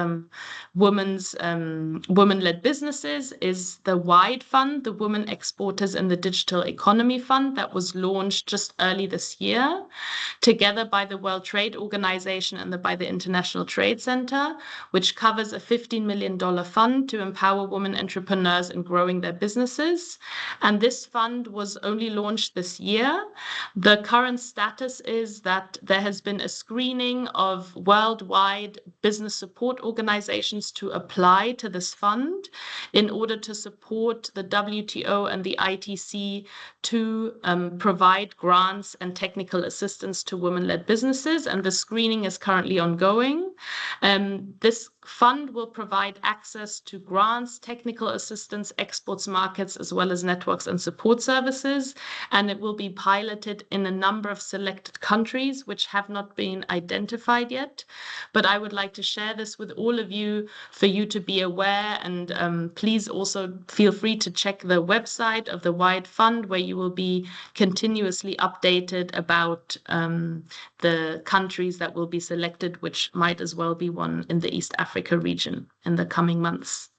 women-led businesses, is the WIDE Fund, the Women Exporters in the Digital Economy Fund, that was launched just early this year, together by the World Trade Organization and by the International Trade Center, which covers a $15 million fund to empower women entrepreneurs in growing their businesses. And this fund was only launched this year. The current status is that there has been a screening of worldwide business support organizations to apply to this fund in order to support the WTO and the ITC to provide grants and technical assistance to women-led businesses, and the screening is currently ongoing. This fund will provide access to grants, technical assistance, exports markets, as well as networks and support services, and it will be piloted in a number of selected countries which have not been identified yet. But I would like to share this with all of you for you to be aware, and please also feel free to check the website of the WIDE Fund, where you will be continuously updated about the countries that will be selected, which might as well be one in the East Africa region in the coming months.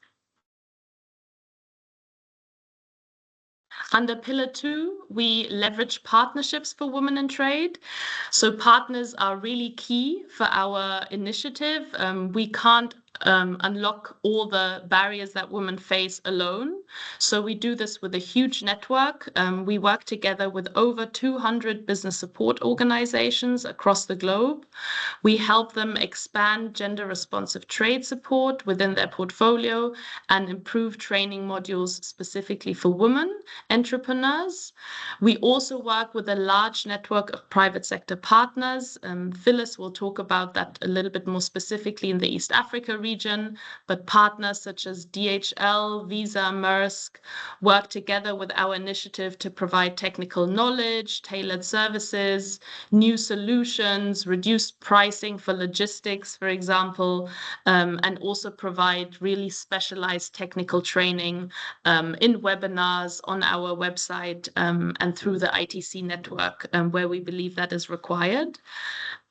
Under Pillar 2, we leverage partnerships for women in trade. So partners are really key for our initiative. We can't unlock all the barriers that women face alone. So we do this with a huge network. We work together with over 200 business support organizations across the globe. We help them expand gender responsive trade support within their portfolio and improve training modules specifically for women entrepreneurs. We also work with a large network of private sector partners. Phyllis will talk about that a little bit more specifically in the East Africa region, but partners such as DHL, Visa, Maersk work together with our initiative to provide technical knowledge, tailored services, new solutions, reduced pricing for logistics, for example, and also provide really specialized technical training in webinars on our website and through the ITC network where we believe that is required.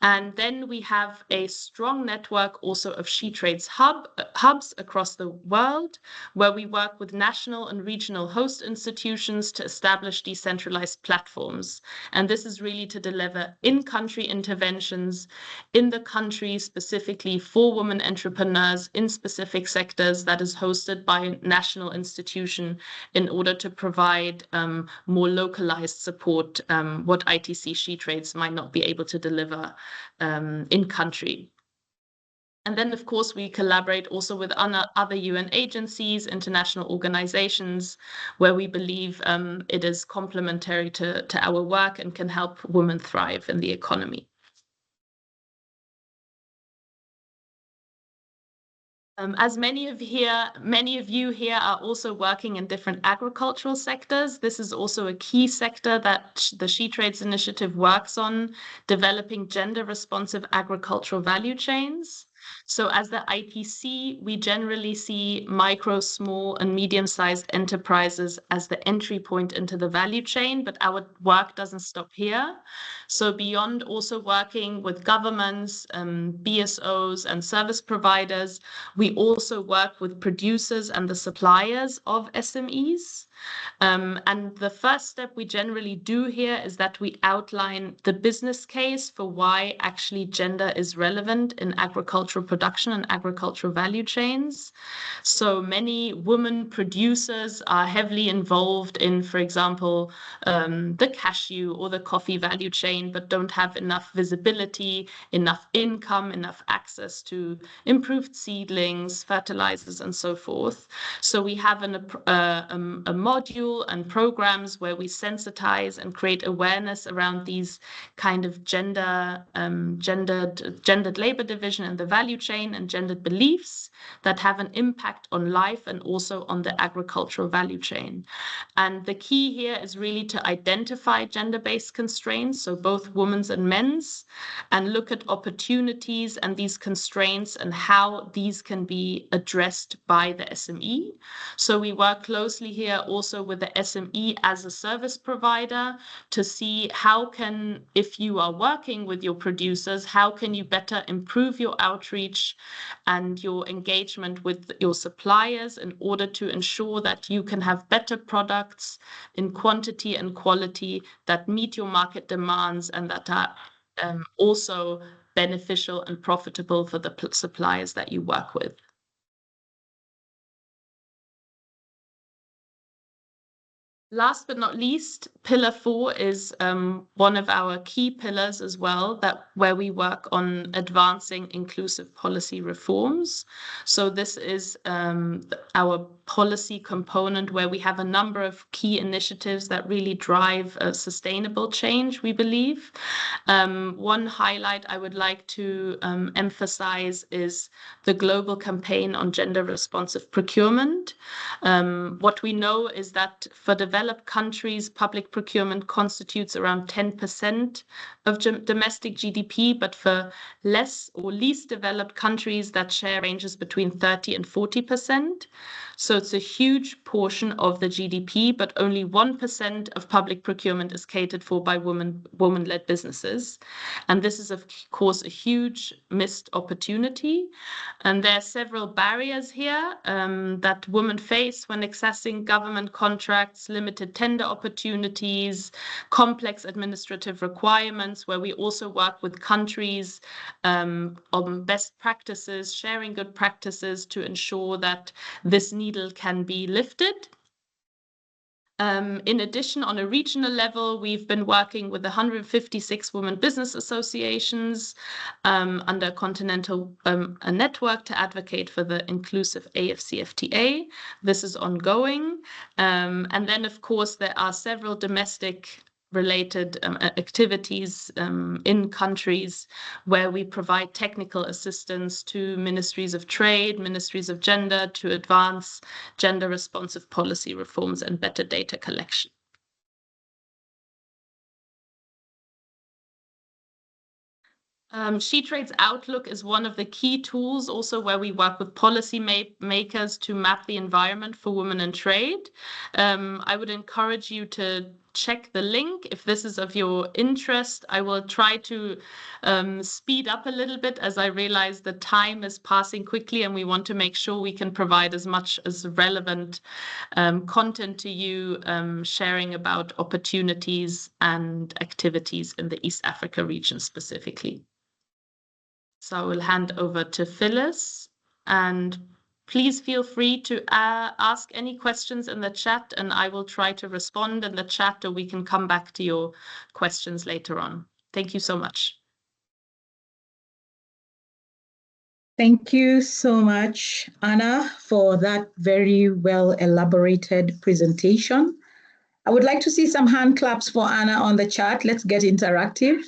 And then we have a strong network also of SheTrades hubs across the world, where we work with national and regional host institutions to establish decentralized platforms. And this is really to deliver in-country interventions in the country specifically for women entrepreneurs in specific sectors that is hosted by a national institution in order to provide more localized support, what ITC SheTrades might not be able to deliver in country. And then, of course, we collaborate also with other UN agencies, international organizations, where we believe it is complementary to our work and can help women thrive in the economy. As many of you here are also working in different agricultural sectors, this is also a key sector that the SheTrades initiative works on, developing gender-responsive agricultural value chains. So as the ITC, we generally see micro, small, and medium-sized enterprises as the entry point into the value chain, but our work doesn't stop here. So beyond also working with governments, BSOs, and service providers, we also work with producers and the suppliers of SMEs. And the first step we generally do here is that we outline the business case for why actually gender is relevant in agricultural production and agricultural value chains. So many women producers are heavily involved in, for example, the cashew or the coffee value chain, but don't have enough visibility, enough income, enough access to improved seedlings, fertilizers, and so forth. So we have a module and programs where we sensitize and create awareness around these kind of gendered labor division in the value chain and gendered beliefs that have an impact on life and also on the agricultural value chain. And the key here is really to identify gender-based constraints, so both women's and men's, and look at opportunities and these constraints and how these can be addressed by the SME. So we work closely here also with the SME as a service provider to see how can, if you are working with your producers, how can you better improve your outreach and your engagement with your suppliers in order to ensure that you can have better products in quantity and quality that meet your market demands and that are also beneficial and profitable for the suppliers that you work with. Last but not least, Pillar 4 is one of our key pillars as well, where we work on advancing inclusive policy reforms. So this is our policy component where we have a number of key initiatives that really drive sustainable change, we believe. One highlight I would like to emphasize is the global campaign on gender responsive procurement. What we know is that for developed countries, public procurement constitutes around 10% of domestic GDP, but for less or least developed countries, that share ranges between 30 and 40%. So it's a huge portion of the GDP, but only 1% of public procurement is catered for by women-led businesses. And this is, of course, a huge missed opportunity. And there are several barriers here that women face when accessing government contracts, limited tender opportunities, complex administrative requirements, where we also work with countries on best practices, sharing good practices to ensure that this needle can be lifted. In addition, on a regional level, we've been working with 156 women business associations under Continental a network to advocate for the inclusive AFCFTA. This is ongoing. And then, of course, there are several domestic related activities in countries where we provide technical assistance to ministries of trade, ministries of gender to advance gender responsive policy reforms and better data collection. SheTrades Outlook is one of the key tools also where we work with policy makers to map the environment for women in trade. I would encourage you to check the link. If this is of your interest, I will try to speed up a little bit, as I realize the time is passing quickly and we want to make sure we can provide as much as relevant content to you, sharing about opportunities and activities in the East Africa region specifically. So I will hand over to Phyllis, and please feel free to ask any questions in the chat, and I will try to respond in the chat, or we can come back to your questions later on. Thank you so much. Thank you so much, Anna, for that very well elaborated presentation. I would like to see some hand claps for Anna on the chat. Let's get interactive.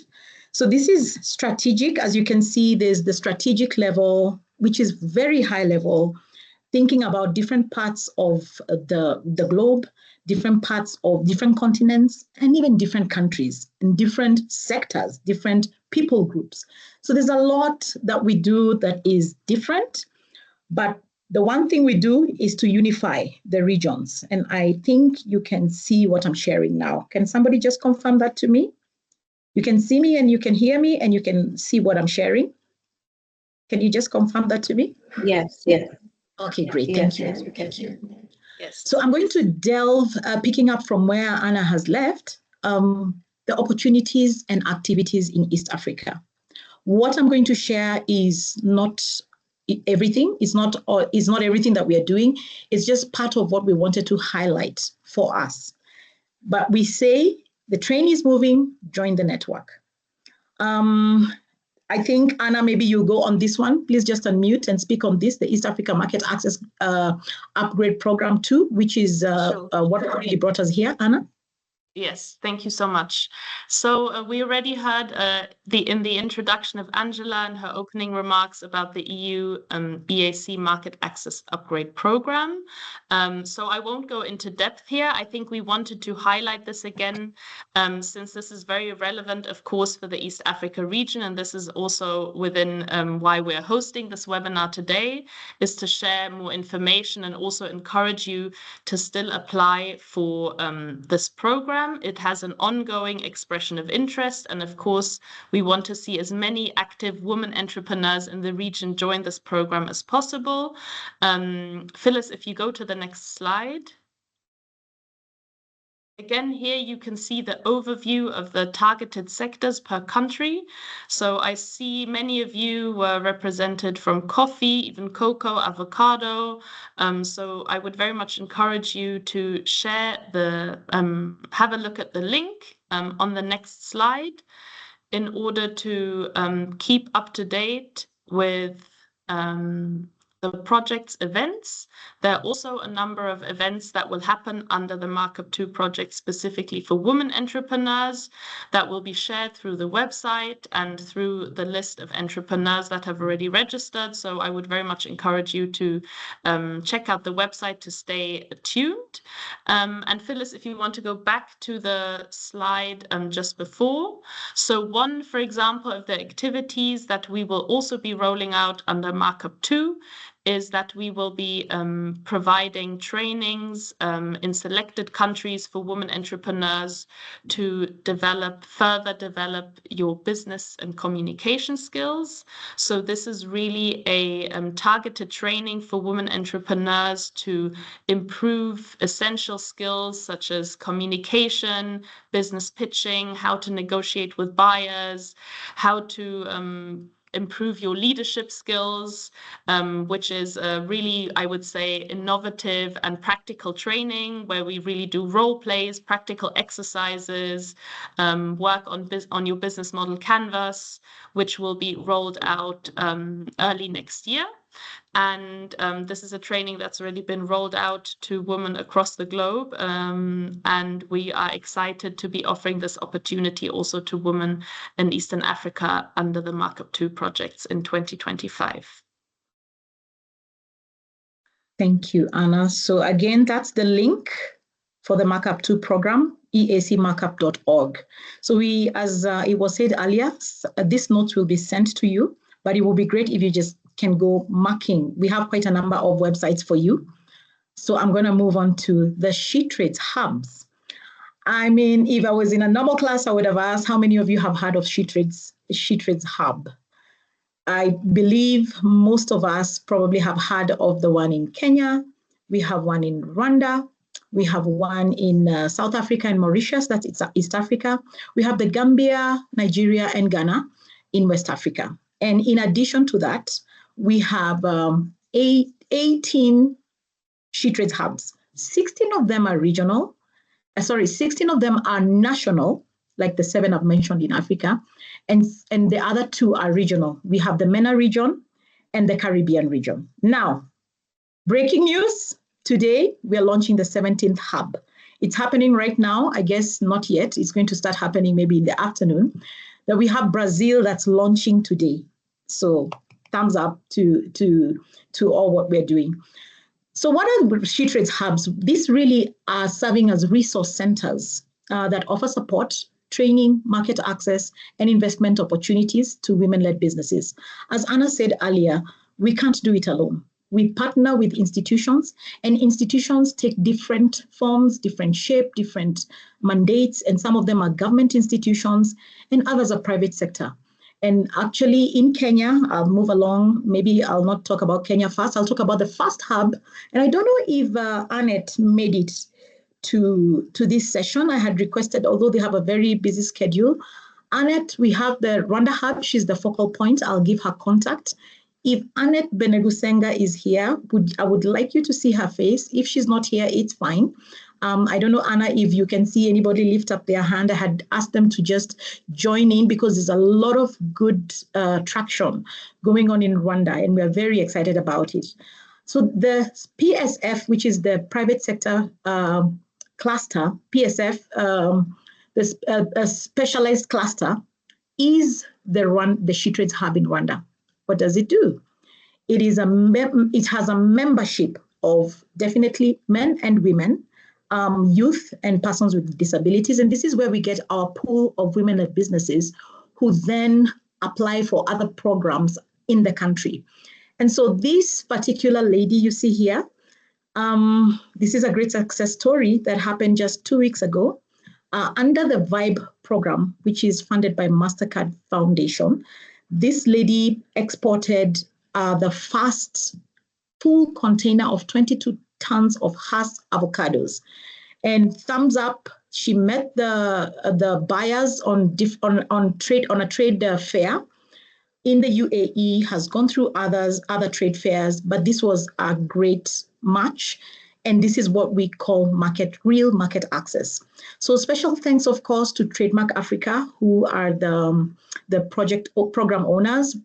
So this is strategic. As you can see, there's the strategic level, which is very high level, thinking about different parts of the globe, different parts of different continents, and even different countries and different sectors, different people groups. So there's a lot that we do that is different, but the one thing we do is to unify the regions. And I think you can see what I'm sharing now. Can somebody just confirm that to me? You can see me and you can hear me and you can see what I'm sharing. Can you just confirm that to me? Yes, yes. Okay, great. Yes, Thank you. yes, we can. Thank you. Yes. So I'm going to delve, picking up from where Anna has left, the opportunities and activities in East Africa. What I'm going to share is not everything. It's not everything that we are doing. It's just part of what we wanted to highlight for us. But we say the train is moving, join the network. I think, Anna, maybe you go on this one. Please just unmute and speak on this, the East Africa Market Access Upgrade Program 2, which is Sure. what really brought us here, Anna. Yes, thank you so much. So we already heard in the introduction of Angela and her opening remarks about the EU EAC Market Access Upgrade Program. So I won't go into depth here. I think we wanted to highlight this again, since this is very relevant, of course, for the East Africa region. And this is also within why we're hosting this webinar today, is to share more information and also encourage you to still apply for this program. It has an ongoing expression of interest. And of course, we want to see as many active women entrepreneurs in the region join this program as possible. Phyllis, if you go to the next slide. Again, here you can see the overview of the targeted sectors per country. So I see many of you were represented from coffee, even cocoa, avocado. So I would very much encourage you to share have a look at the link on the next slide in order to keep up to date with the project's events. There are also a number of events that will happen under the Markup 2 project specifically for women entrepreneurs that will be shared through the website and through the list of entrepreneurs that have already registered. So I would very much encourage you to check out the website to stay tuned. And Phyllis, if you want to go back to the slide just before. So one, for example, of the activities that we will also be rolling out under Markup 2 is that we will be providing trainings in selected countries for women entrepreneurs to further develop your business and communication skills. So this is really a targeted training for women entrepreneurs to improve essential skills such as communication, business pitching, how to negotiate with buyers, how to improve your leadership skills, which is really, I would say, innovative and practical training where we really do role plays, practical exercises, work on your business model canvas, which will be rolled out early next year. And this is a training that's already been rolled out to women across the globe. And we are excited to be offering this opportunity also to women in Eastern Africa under the Markup 2 projects in 2025. Thank you, Anna. So again, that's the link for the Markup 2 program, eacmarkup.org. So as it was said earlier, these notes will be sent to you, but it will be great if you just can go marking. We have quite a number of websites for you. So I'm going to move on to the SheTrades hubs. I mean, if I was in a normal class, I would have asked how many of you have heard of SheTrades Hub. I believe most of us probably have heard of the one in Kenya. We have one in Rwanda. We have one in South Africa and Mauritius, that's East Africa. We have the Gambia, Nigeria, and Ghana in West Africa. And in addition to that, we have 18 SheTrades hubs. 16 of them are regional. 16 of them are national, like the 7 I've mentioned in Africa, and the other 2 are regional. We have the MENA region and the Caribbean region. Now, breaking news, today we are launching the 17th hub. It's happening right now, I guess not yet. It's going to start happening maybe in the afternoon. That we have Brazil that's launching today. So thumbs up to all what we're doing. So what are SheTrades hubs? These really are serving as resource centers that offer support, training, market access, and investment opportunities to women-led businesses. As Anna said earlier, we can't do it alone. We partner with institutions, and institutions take different forms, different shape, different mandates, and some of them are government institutions, and others are private sector. And actually in Kenya, I'll move along. Maybe I'll not talk about Kenya first. I'll talk about the first hub. And I don't know if Annette made it to this session. I had requested, although they have a very busy schedule. Annette, we have the Rwanda hub. She's the focal point. I'll give her contact. If Annette Benegusenga is here, I would like you to see her face. If she's not here, it's fine. I don't know, Anna, if you can see anybody lift up their hand. I had asked them to just join in because there's a lot of good traction going on in Rwanda, and we are very excited about it. So the PSF, which is the private sector cluster, PSF, a specialized cluster, is the SheTrades hub in Rwanda. What does it do? It has a membership of definitely men and women, youth and persons with disabilities. And this is where we get our pool of women-led businesses who then apply for other programs in the country. And so this particular lady you see here, this is a great success story that happened just 2 weeks ago under the VIBE program, which is funded by MasterCard Foundation. This lady exported the first full container of 22 tons of Hass avocados. And thumbs up, she met the buyers on a trade fair in the UAE, has gone through other trade fairs, but this was a great match. And this is what we call real market access. So special thanks, of course, to Trademark Africa, who are the program owners,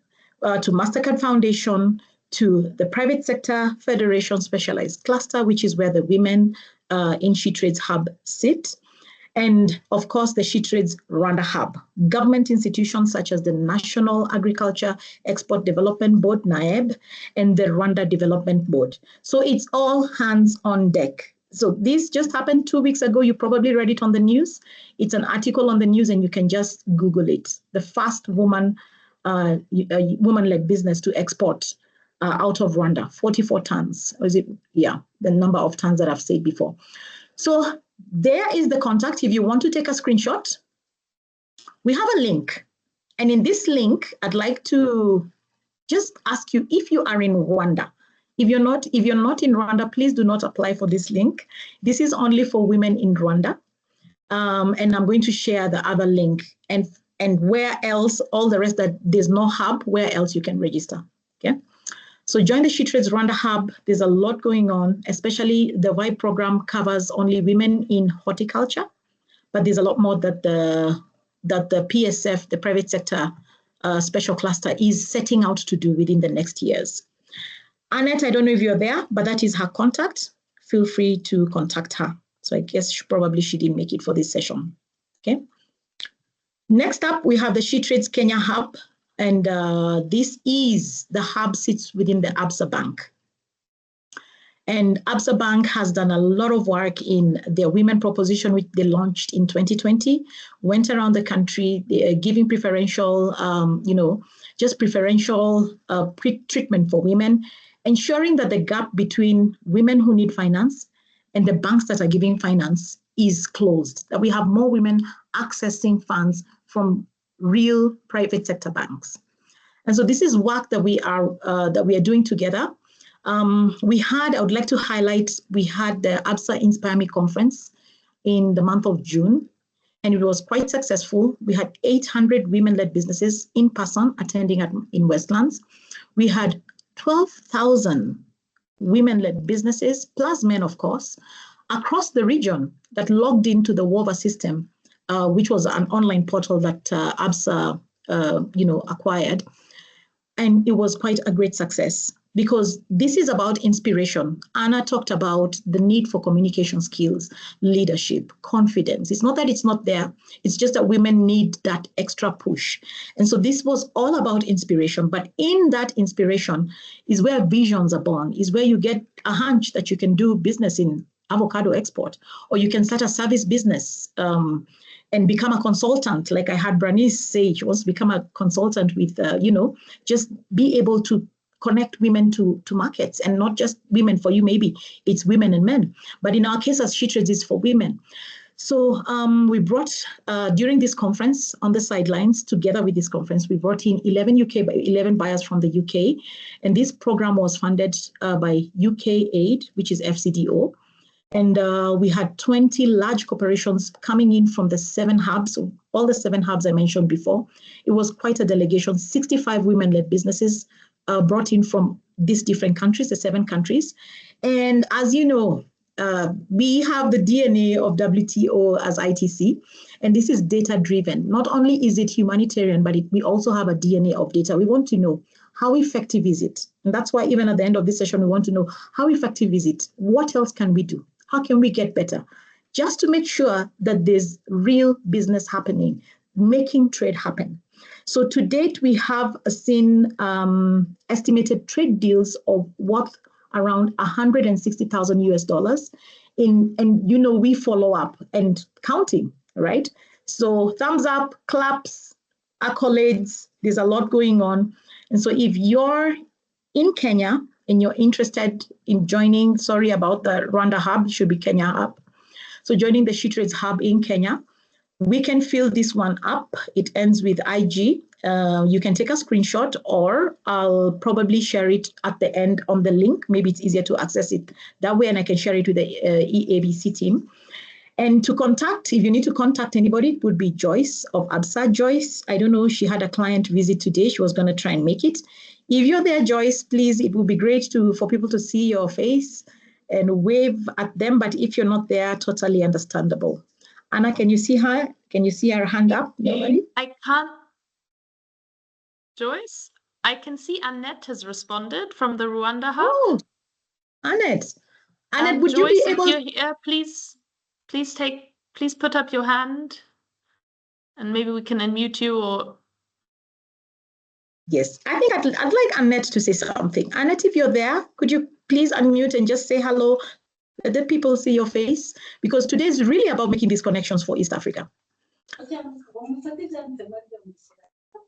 to MasterCard Foundation, to the Private Sector Federation Specialized Cluster, which is where the women in SheTrades Hub sit. And of course, the SheTrades Rwanda Hub, government institutions such as the National Agriculture Export Development Board, NAEB, and the Rwanda Development Board. So it's all hands on deck. So this just happened 2 weeks ago. You probably read it on the news. It's an article on the news and you can just Google it. The first woman-led business to export out of Rwanda, 44 tons. Or is it? Yeah, the number of tons that I've said before. So there is the contact. If you want to take a screenshot, we have a link. And in this link, I'd like to just ask you if you are in Rwanda. If you're not in Rwanda, please do not apply for this link. This is only for women in Rwanda. And I'm going to share the other link and where else, all the rest that there's no hub, where else you can register, okay? So join the SheTrades Rwanda Hub. There's a lot going on, especially the VIBE program covers only women in horticulture, but there's a lot more that the PSF, the private sector special cluster, is setting out to do within the next years. Annette, I don't know if you're there, but that is her contact. Feel free to contact her. So I guess she didn't make it for this session, okay? Next up, we have the SheTrades Kenya Hub. And this is the hub sits within the Absa Bank. And Absa Bank has done a lot of work in their women proposition, which they launched in 2020, went around the country giving preferential, preferential treatment for women, ensuring that the gap between women who need finance and the banks that are giving finance is closed, that we have more women accessing funds from real private sector banks. And so this is work that we are doing together. I would like to highlight, we had the ABSA Inspire Me conference in the month of June, and it was quite successful. We had 800 women-led businesses in person attending in Westlands. We had 12,000 women-led businesses, plus men, of course, across the region that logged into the WOVA system, which was an online portal that ABSA acquired. And it was quite a great success because this is about inspiration. Anna talked about the need for communication skills, leadership, confidence. It's not that it's not there. It's just that women need that extra push. And so this was all about inspiration. But in that inspiration is where visions are born, is where you get a hunch that you can do business in avocado export, or you can start a service business and become a consultant. Like I had Bernice say, she wants to become a consultant with, just be able to connect women to markets, and not just women. For you, maybe it's women and men. But in our case, as She Trades, is for women. So we brought, during this conference, on the sidelines, together with this conference, we brought in 11 buyers from the UK. And this program was funded by UK Aid, which is FCDO. And we had 20 large corporations coming in from the 7 hubs, all the 7 hubs I mentioned before. It was quite a delegation, 65 women-led businesses brought in from these different countries, the 7 countries. And as you know, we have the DNA of WTO as ITC, and this is data-driven. Not only is it humanitarian, but we also have a DNA of data. We want to know, how effective is it? And that's why even at the end of this session, we want to know, how effective is it? What else can we do? How can we get better? Just to make sure that there's real business happening, making trade happen. So to date, we have seen estimated trade deals of worth around $160,000 US. And we follow up and counting, right? So thumbs up, claps, accolades, there's a lot going on. And so if you're in Kenya and you're interested in joining, sorry about the Rwanda hub, it should be Kenya hub. So joining the She Trades hub in Kenya, we can fill this one up. It ends with IG. You can take a screenshot, or I'll probably share it at the end on the link. Maybe it's easier to access it that way, and I can share it with the EABC team. And to contact, if you need to contact anybody, it would be Joyce of ABSA. Joyce, I don't know, she had a client visit today. She was going to try and make it. If you're there, Joyce, please, it would be great for people to see your face and wave at them. But if you're not there, totally understandable. Anna, can you see her? Can you see her hand up? Nobody? I can't. Joyce, I can see Annette has responded from the Rwanda hub. Oh, Annette. Annette, would Joyce, you be able? if you're here, please put up your hand, and maybe we can unmute you. Or yes, I think I'd like Annette to say something. Annette, if you're there, could you please unmute and just say hello? Let the people see your face, because today is really about making these connections for East Africa.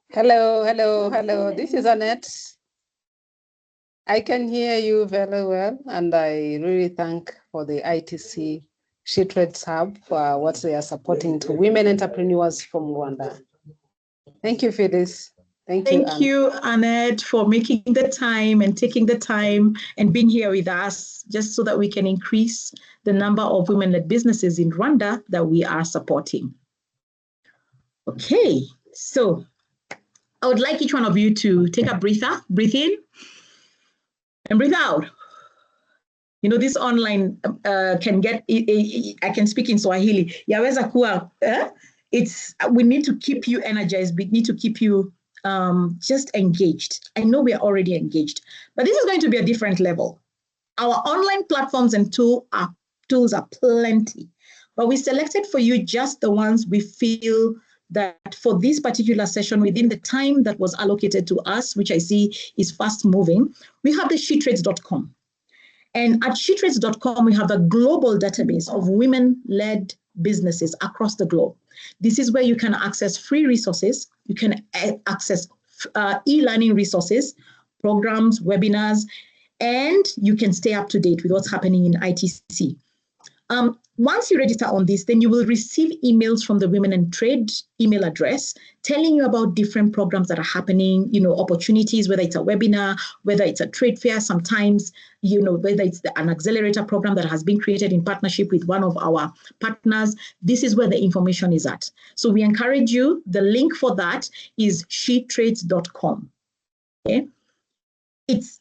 Hello. This is Annette. I can hear you very well, and I really thank for the ITC She Trades Hub for what they are supporting to women entrepreneurs from Rwanda. Thank you, Phyllis. Thank you, Annette, for making the time and taking the time and being here with us, just so that we can increase the number of women-led businesses in Rwanda that we are supporting. Okay, so I would like each one of you to take a breather, breathe in and breathe out. You know, this online can get, I can speak in Swahili. Yaweza kuwa, we need to keep you energized. We need to keep you just engaged. I know we are already engaged, but this is going to be a different level. Our online platforms and tools are plenty, but we selected for you just the ones we feel that for this particular session, within the time that was allocated to us, which I see is fast moving, we have the shetrades.com. And at shetrades.com, we have a global database of women-led businesses across the globe. This is where you can access free resources. You can access e-learning resources, programs, webinars, and you can stay up to date with what's happening in ITC. Once you register on this, then you will receive emails from the Women in Trade email address telling you about different programs that are happening, opportunities, whether it's a webinar, whether it's a trade fair, sometimes, whether it's an accelerator program that has been created in partnership with one of our partners. This is where the information is at. So we encourage you, the link for that is shetrades.com. Okay? It's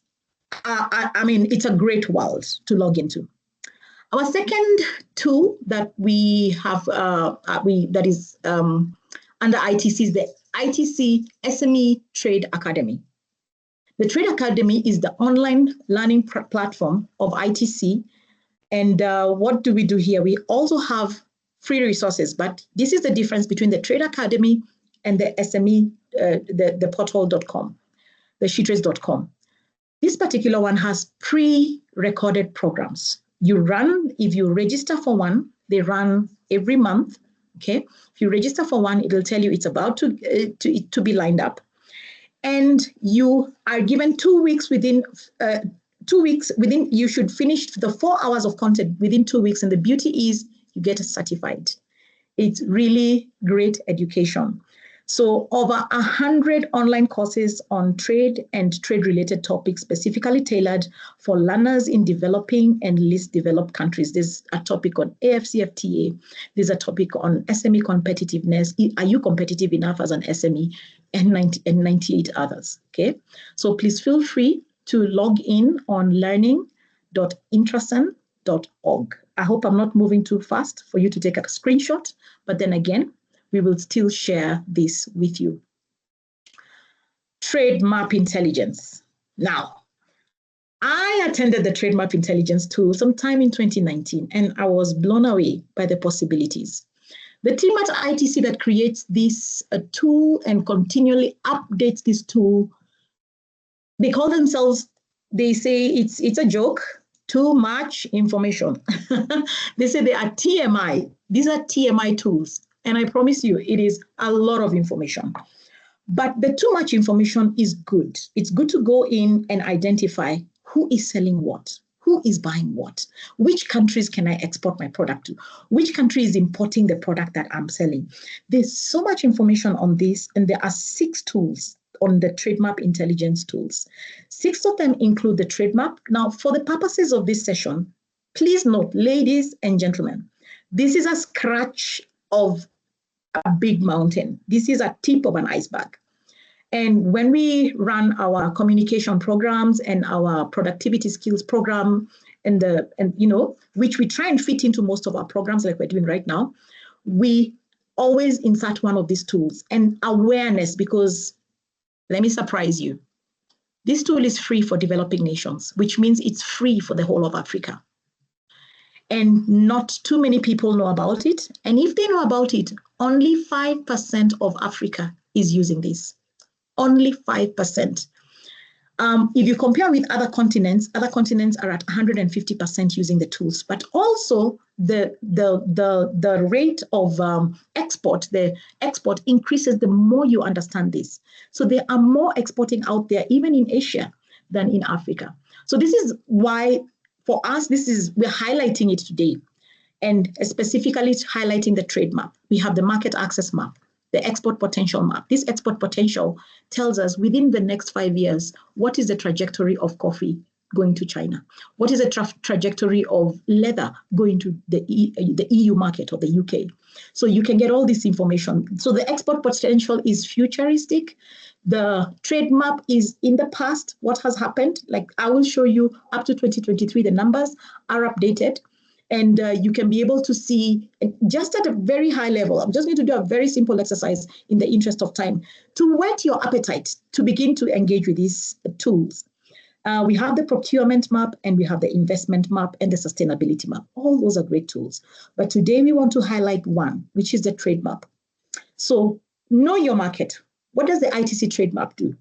a great world to log into. Our second tool that we have, that is under ITC is the ITC SME Trade Academy. The Trade Academy is the online learning platform of ITC. And what do we do here? We also have free resources, but this is the difference between the Trade Academy and the SME, the portal.com, the shetrades.com. This particular one has pre-recorded programs. If you register for one, they run every month, okay? If you register for one, it'll tell you it's about to be lined up. And you are given 2 weeks within, you should finish the 4 hours of content within 2 weeks. And the beauty is you get certified. It's really great education. So over 100 online courses on trade and trade-related topics specifically tailored for learners in developing and least developed countries. There's a topic on AFCFTA. There's a topic on SME competitiveness. Are you competitive enough as an SME? And 98 others, okay? So please feel free to log in on learning.intrasen.org. I hope I'm not moving too fast for you to take a screenshot, but then again, we will still share this with you. Trade Map Intelligence. Now, I attended the Trade Map Intelligence tool sometime in 2019, and I was blown away by the possibilities. The team at ITC that creates this tool and continually updates this tool, they call themselves, they say it's a joke, too much information. They say they are TMI. These are TMI tools. And I promise you, it is a lot of information. But the too much information is good. It's good to go in and identify who is selling what, who is buying what, which countries can I export my product to, which country is importing the product that I'm selling. There's so much information on this, and there are 6 tools on the Trade Map Intelligence tools. 6 of them include the Trade Map. Now, for the purposes of this session, please note, ladies and gentlemen, this is a scratch of a big mountain. This is a tip of an iceberg. And when we run our communication programs and our productivity skills program, which we try and fit into most of our programs like we're doing right now, we always insert one of these tools. And awareness, because let me surprise you, this tool is free for developing nations, which means it's free for the whole of Africa. And not too many people know about it. And if they know about it, only 5% of Africa is using this. Only 5%. If you compare with other continents are at 150% using the tools. But also the rate of export, the export increases the more you understand this. So there are more exporting out there, even in Asia, than in Africa. So this is why, for us, we're highlighting it today, and specifically highlighting the trade map. We have the market access map, the export potential map. This export potential tells us within the next 5 years, what is the trajectory of coffee going to China? What is the trajectory of leather going to the EU market or the UK? So you can get all this information. So the export potential is futuristic. The trade map is in the past, what has happened. Like I will show you up to 2023, the numbers are updated. And you can be able to see just at a very high level. I'm just going to do a very simple exercise in the interest of time to whet your appetite to begin to engage with these tools. We have the procurement map, and we have the investment map and the sustainability map. All those are great tools. But today we want to highlight one, which is the trade map. So know your market. What does the ITC trade map do?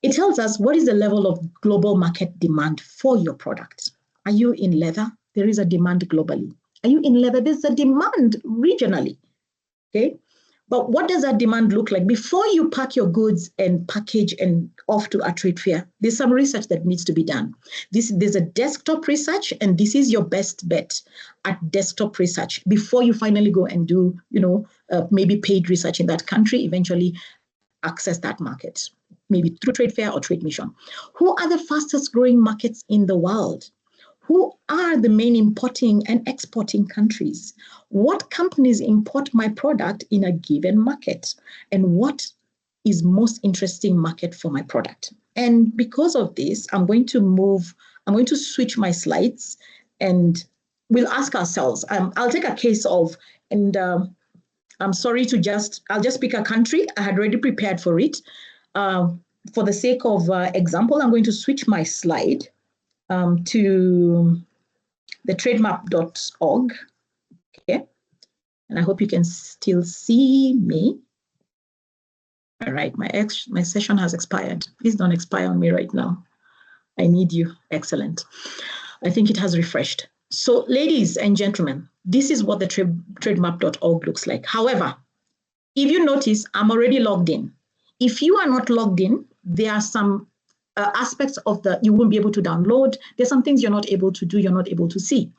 It tells us what is the level of global market demand for your product. Are you in leather? There is a demand globally. Are you in leather? There's a demand regionally, okay? But what does that demand look like? Before you pack your goods and package and off to a trade fair, there's some research that needs to be done. There's a desktop research, and this is your best bet at desktop research before you finally go and do, maybe paid research in that country, eventually access that market, maybe through trade fair or trade mission. Who are the fastest growing markets in the world? Who are the main importing and exporting countries? What companies import my product in a given market? And what is most interesting market for my product? And because of this, I'm going to switch my slides, and we'll ask ourselves, I'll take a case of, and I'm sorry I'll just pick a country. I had already prepared for it. For the sake of example, I'm going to switch my slide to the trademap.org. Okay. And I hope you can still see me. All right, my session has expired. Please don't expire on me right now. I need you. Excellent. I think it has refreshed. So ladies and gentlemen, this is what the trademap.org looks like. However, if you notice, I'm already logged in. If you are not logged in, there are some aspects of you won't be able to download. There's some things you're not able to do, you're not able to see.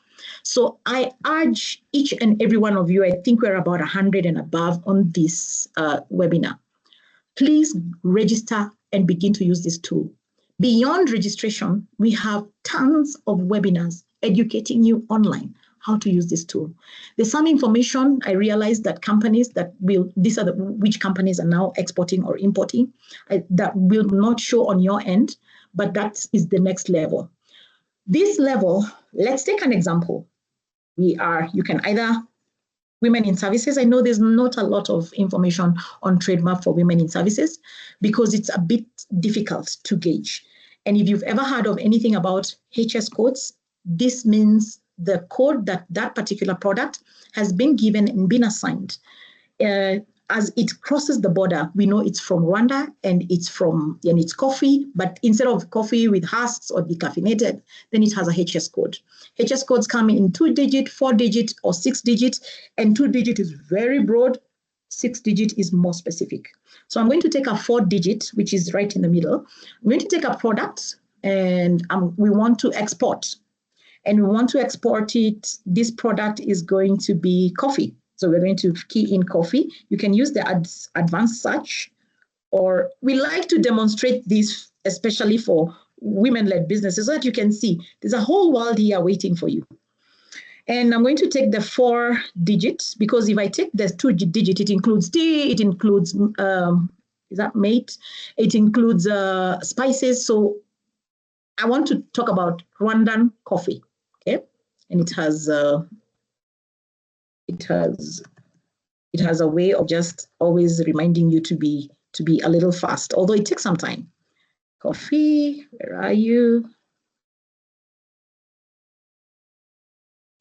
So I urge each and every one of you, I think we're about 100 and above on this webinar. Please register and begin to use this tool. Beyond registration, we have tons of webinars educating you online how to use this tool. There's some information I realized that companies which companies are now exporting or importing that will not show on your end, but that is the next level. This level, let's take an example. You can either women in services. I know there's not a lot of information on Trademap for women in services because it's a bit difficult to gauge. And if you've ever heard of anything about HS codes, this means the code that particular product has been given and been assigned. As it crosses the border, we know it's from Rwanda and it's coffee, but instead of coffee with husks or decaffeinated, then it has a HS code. HS codes come in 2-digit, 4-digit, or 6-digit, and 2-digit is very broad. 6-digit is more specific. So I'm going to take a 4-digit, which is right in the middle. I'm going to take a product and we want to export. And we want to export it. This product is going to be coffee. So we're going to key in coffee. You can use the advanced search, or we like to demonstrate this, especially for women-led businesses, so that you can see there's a whole world here waiting for you. And I'm going to take the 4-digit, because if I take the 2-digit, it includes tea, it includes, is that mate? It includes spices. So I want to talk about Rwandan coffee, okay? And it has a way of just always reminding you to be a little fast, although it takes some time. Coffee, where are you?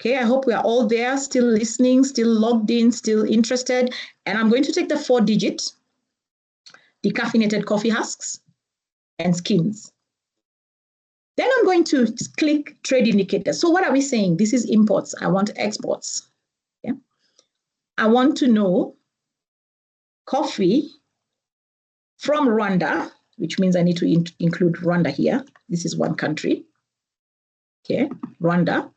Okay, I hope we are all there, still listening, still logged in, still interested. And I'm going to take the 4-digit, decaffeinated coffee husks and skins. Then I'm going to click trade indicators. So what are we saying? This is imports. I want exports. Yeah. I want to know coffee from Rwanda, which means I need to include Rwanda here. This is one country. Okay, Rwanda.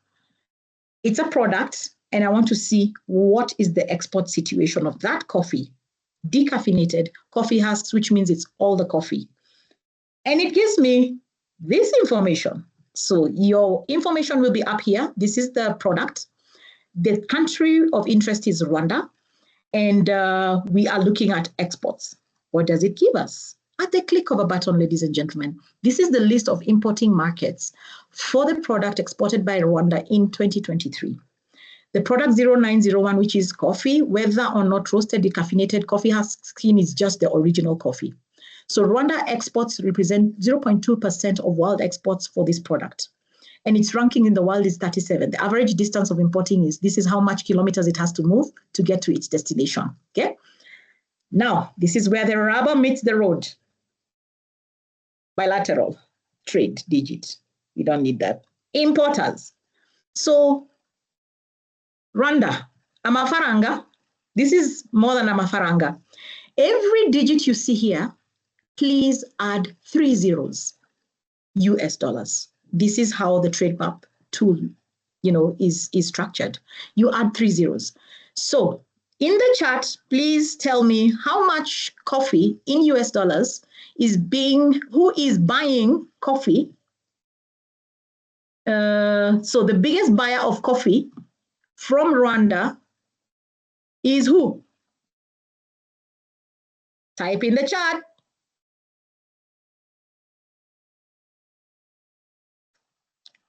It's a product, and I want to see what is the export situation of that coffee. Decaffeinated coffee husks, which means it's all the coffee. And it gives me this information. So your information will be up here. This is the product. The country of interest is Rwanda, and we are looking at exports. What does it give us? At the click of a button, ladies and gentlemen, this is the list of importing markets for the product exported by Rwanda in 2023. The product 0901, which is coffee, whether or not roasted decaffeinated coffee husk skin, is just the original coffee. So Rwanda exports represent 0.2% of world exports for this product. And its ranking in the world is 37. The average distance of importing this is how much kilometers it has to move to get to its destination, okay? Now, this is where the rubber meets the road. Bilateral trade digit. We don't need that. Importers. So Rwanda, amafaranga. This is more than amafaranga. Every digit you see here please add 3 zeros, US dollars. This is how the trade map tool, is structured. You add 3 zeros. So in the chat, please tell me how much coffee in US dollars who is buying coffee. So the biggest buyer of coffee from Rwanda is who? Type in the chat.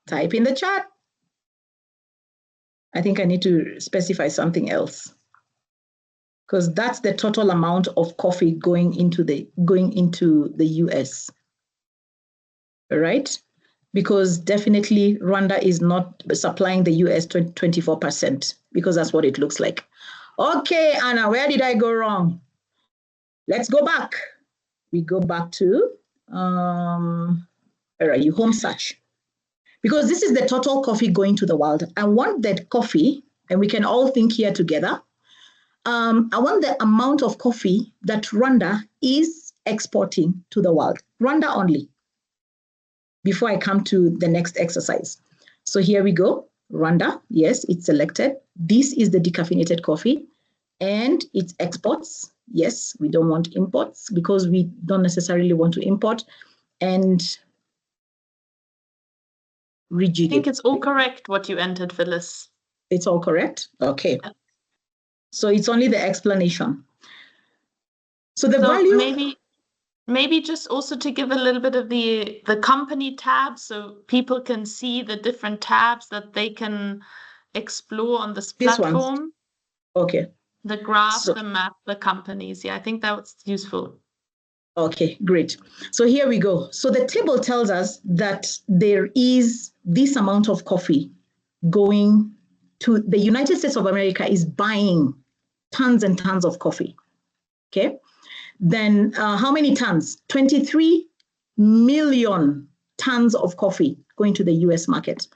Type in the chat. I think I need to specify something else, because that's the total amount of coffee going into the US. All right? Because definitely Rwanda is not supplying the US 24%, because that's what it looks like. Okay, Anna, where did I go wrong? Let's go back. We go back to, all right, you home search. Because this is the total coffee going to the world. I want that coffee, and we can all think here together. I want the amount of coffee that Rwanda is exporting to the world. Rwanda only. Before I come to the next exercise. So here we go. Rwanda, yes, it's selected. This is the decaffeinated coffee and its exports. Yes, we don't want imports because we don't necessarily want to import. And rigid. I think it's all correct what you entered, Phyllis. It's all correct? Okay. Yeah. So it's only the explanation. So the value... Maybe just also to give a little bit of the company tab so people can see the different tabs that they can explore on this platform. Okay. The graph, the map, the companies. Yeah, I think that's useful. Okay, great. So here we go. So the table tells us that there is this amount of coffee going to the United States of America is buying tons and tons of coffee. Okay. Then how many tons? 23 million tons of coffee going to the US market.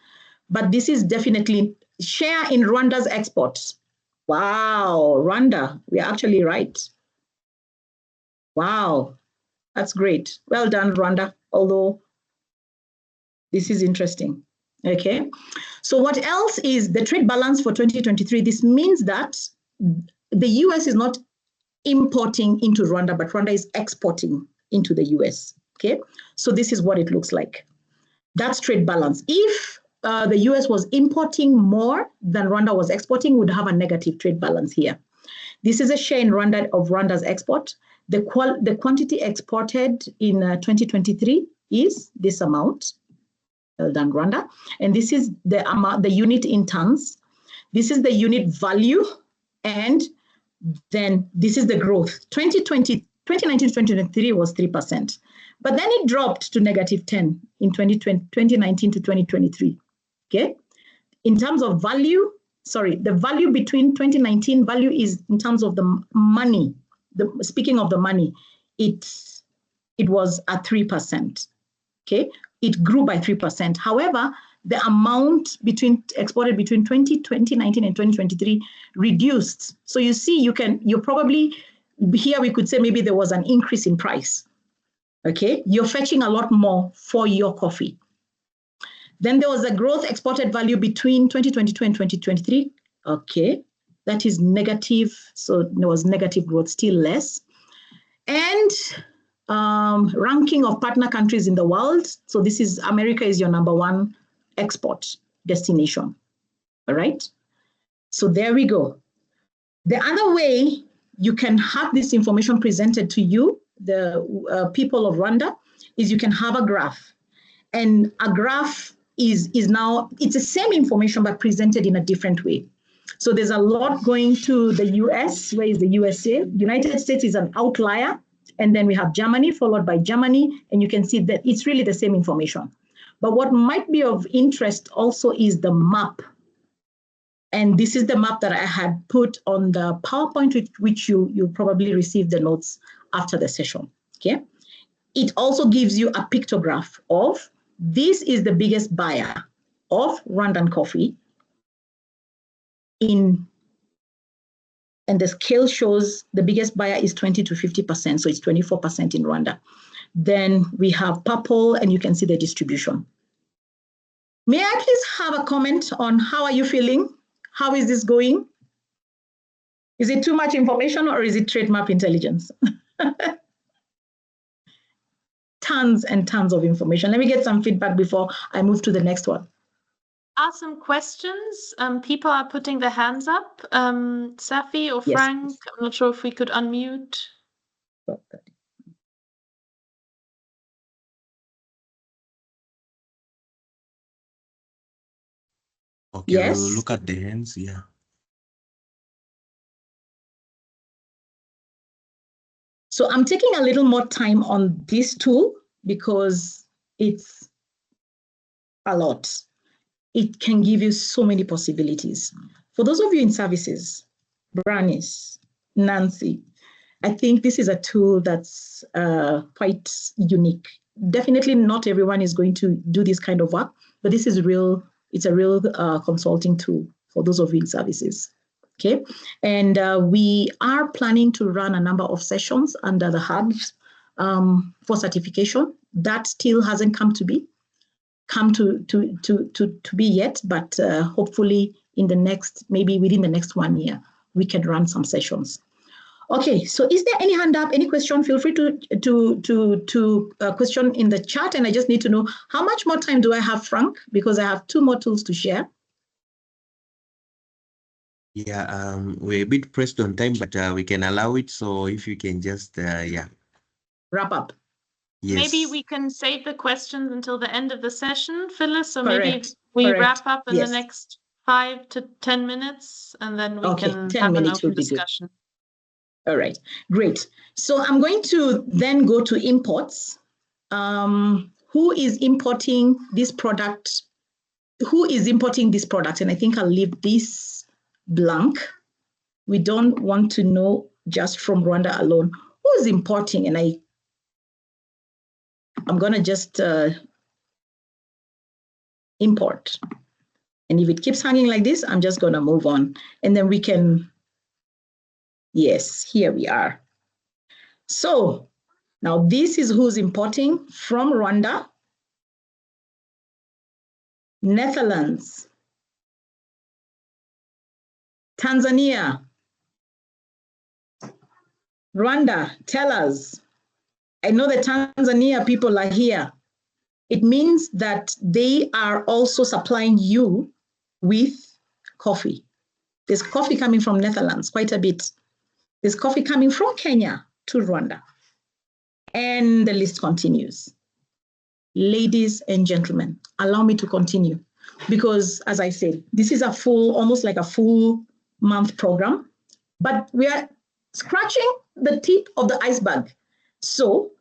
But this is definitely share in Rwanda's exports. Wow, Rwanda, we're actually right. Wow, that's great. Well done, Rwanda, although this is interesting. Okay, so what else is the trade balance for 2023? This means that the US is not importing into Rwanda, but Rwanda is exporting into the US. Okay, so this is what it looks like. That's trade balance. If the US was importing more than Rwanda was exporting, would have a negative trade balance here. This is a share in Rwanda of Rwanda's export. The quantity exported in 2023 is this amount. Well done, Rwanda. And this is the amount, the unit in tons. This is the unit value, and then this is the growth. 2019 to 2023 was 3%, but then it dropped to -10 in 2019 to 2023. Okay, in terms of value, sorry, the value between 2019 value is in terms of the money. Speaking of the money, it was at 3%. Okay, it grew by 3%. However, the amount exported between 2019 and 2023 reduced. So you see, you're probably here. We could say maybe there was an increase in price. Okay, you're fetching a lot more for your coffee. Then there was a growth exported value between 2022 and 2023. Okay, that is negative. So there was negative growth, still less. And ranking of partner countries in the world. So this is America is your #1 export destination. All right. So there we go. The other way you can have this information presented to you, the people of Rwanda, is you can have a graph. And a graph is now, it's the same information but presented in a different way. So there's a lot going to the US. Where is the USA? United States is an outlier. And then we have Germany, followed by Germany. And you can see that it's really the same information. But what might be of interest also is the map. And this is the map that I had put on the PowerPoint, which you probably received the notes after the session. Okay. It also gives you a pictograph of this is the biggest buyer of Rwandan coffee in And the scale shows the biggest buyer is 20 to 50%, so it's 24% in Rwanda. Then we have purple, and you can see the distribution. May I please have a comment on how are you feeling? How is this going? Is it too much information or is it trade map intelligence? Tons and tons of information. Let me get some feedback before I move to the next one. Some questions. People are putting their hands up. Safi or Yes, Frank, please. I'm not sure if we could unmute. Okay, Yes. we'll look at the hands, yeah. So I'm taking a little more time on this tool because it's a lot. It can give you so many possibilities. For those of you in services, Branis, Nancy, I think this is a tool that's quite unique. Definitely not everyone is going to do this kind of work, but this is real. It's a real consulting tool for those of you in services. Okay, and we are planning to run a number of sessions under the hubs for certification. That still hasn't come to be yet, but hopefully in the next, maybe within the next 1 year, we can run some sessions. Okay, so is there any hand up, any question? Feel free to question in the chat, and I just need to know how much more time do I have, Frank? Because I have 2 more tools to share. Yeah, we're a bit pressed on time, but we can allow it. So if you can just, yeah. Wrap up. Yes. Maybe we can save the questions until the end of the session, Phyllis. So Correct. maybe we Correct. wrap up in Yes. the next 5 to 10 minutes, and then we Okay, can 10 have an minutes open would be good. discussion. All right, great. So I'm going to then go to imports. Who is importing this product? Who is importing this product? And I think I'll leave this blank. We don't want to know just from Rwanda alone. Who is importing? And I'm going to just import. And if it keeps hanging like this, I'm just going to move on. And then we can, yes, here we are. So now this is who's importing from Rwanda, Netherlands, Tanzania, Rwanda. Tell us. I know the Tanzania people are here. It means that they are also supplying you with coffee. There's coffee coming from Netherlands, quite a bit. There's coffee coming from Kenya to Rwanda. And the list continues. Ladies and gentlemen, allow me to continue because, as I said, this is a full, almost like a full month program, but we are scratching the tip of the iceberg. So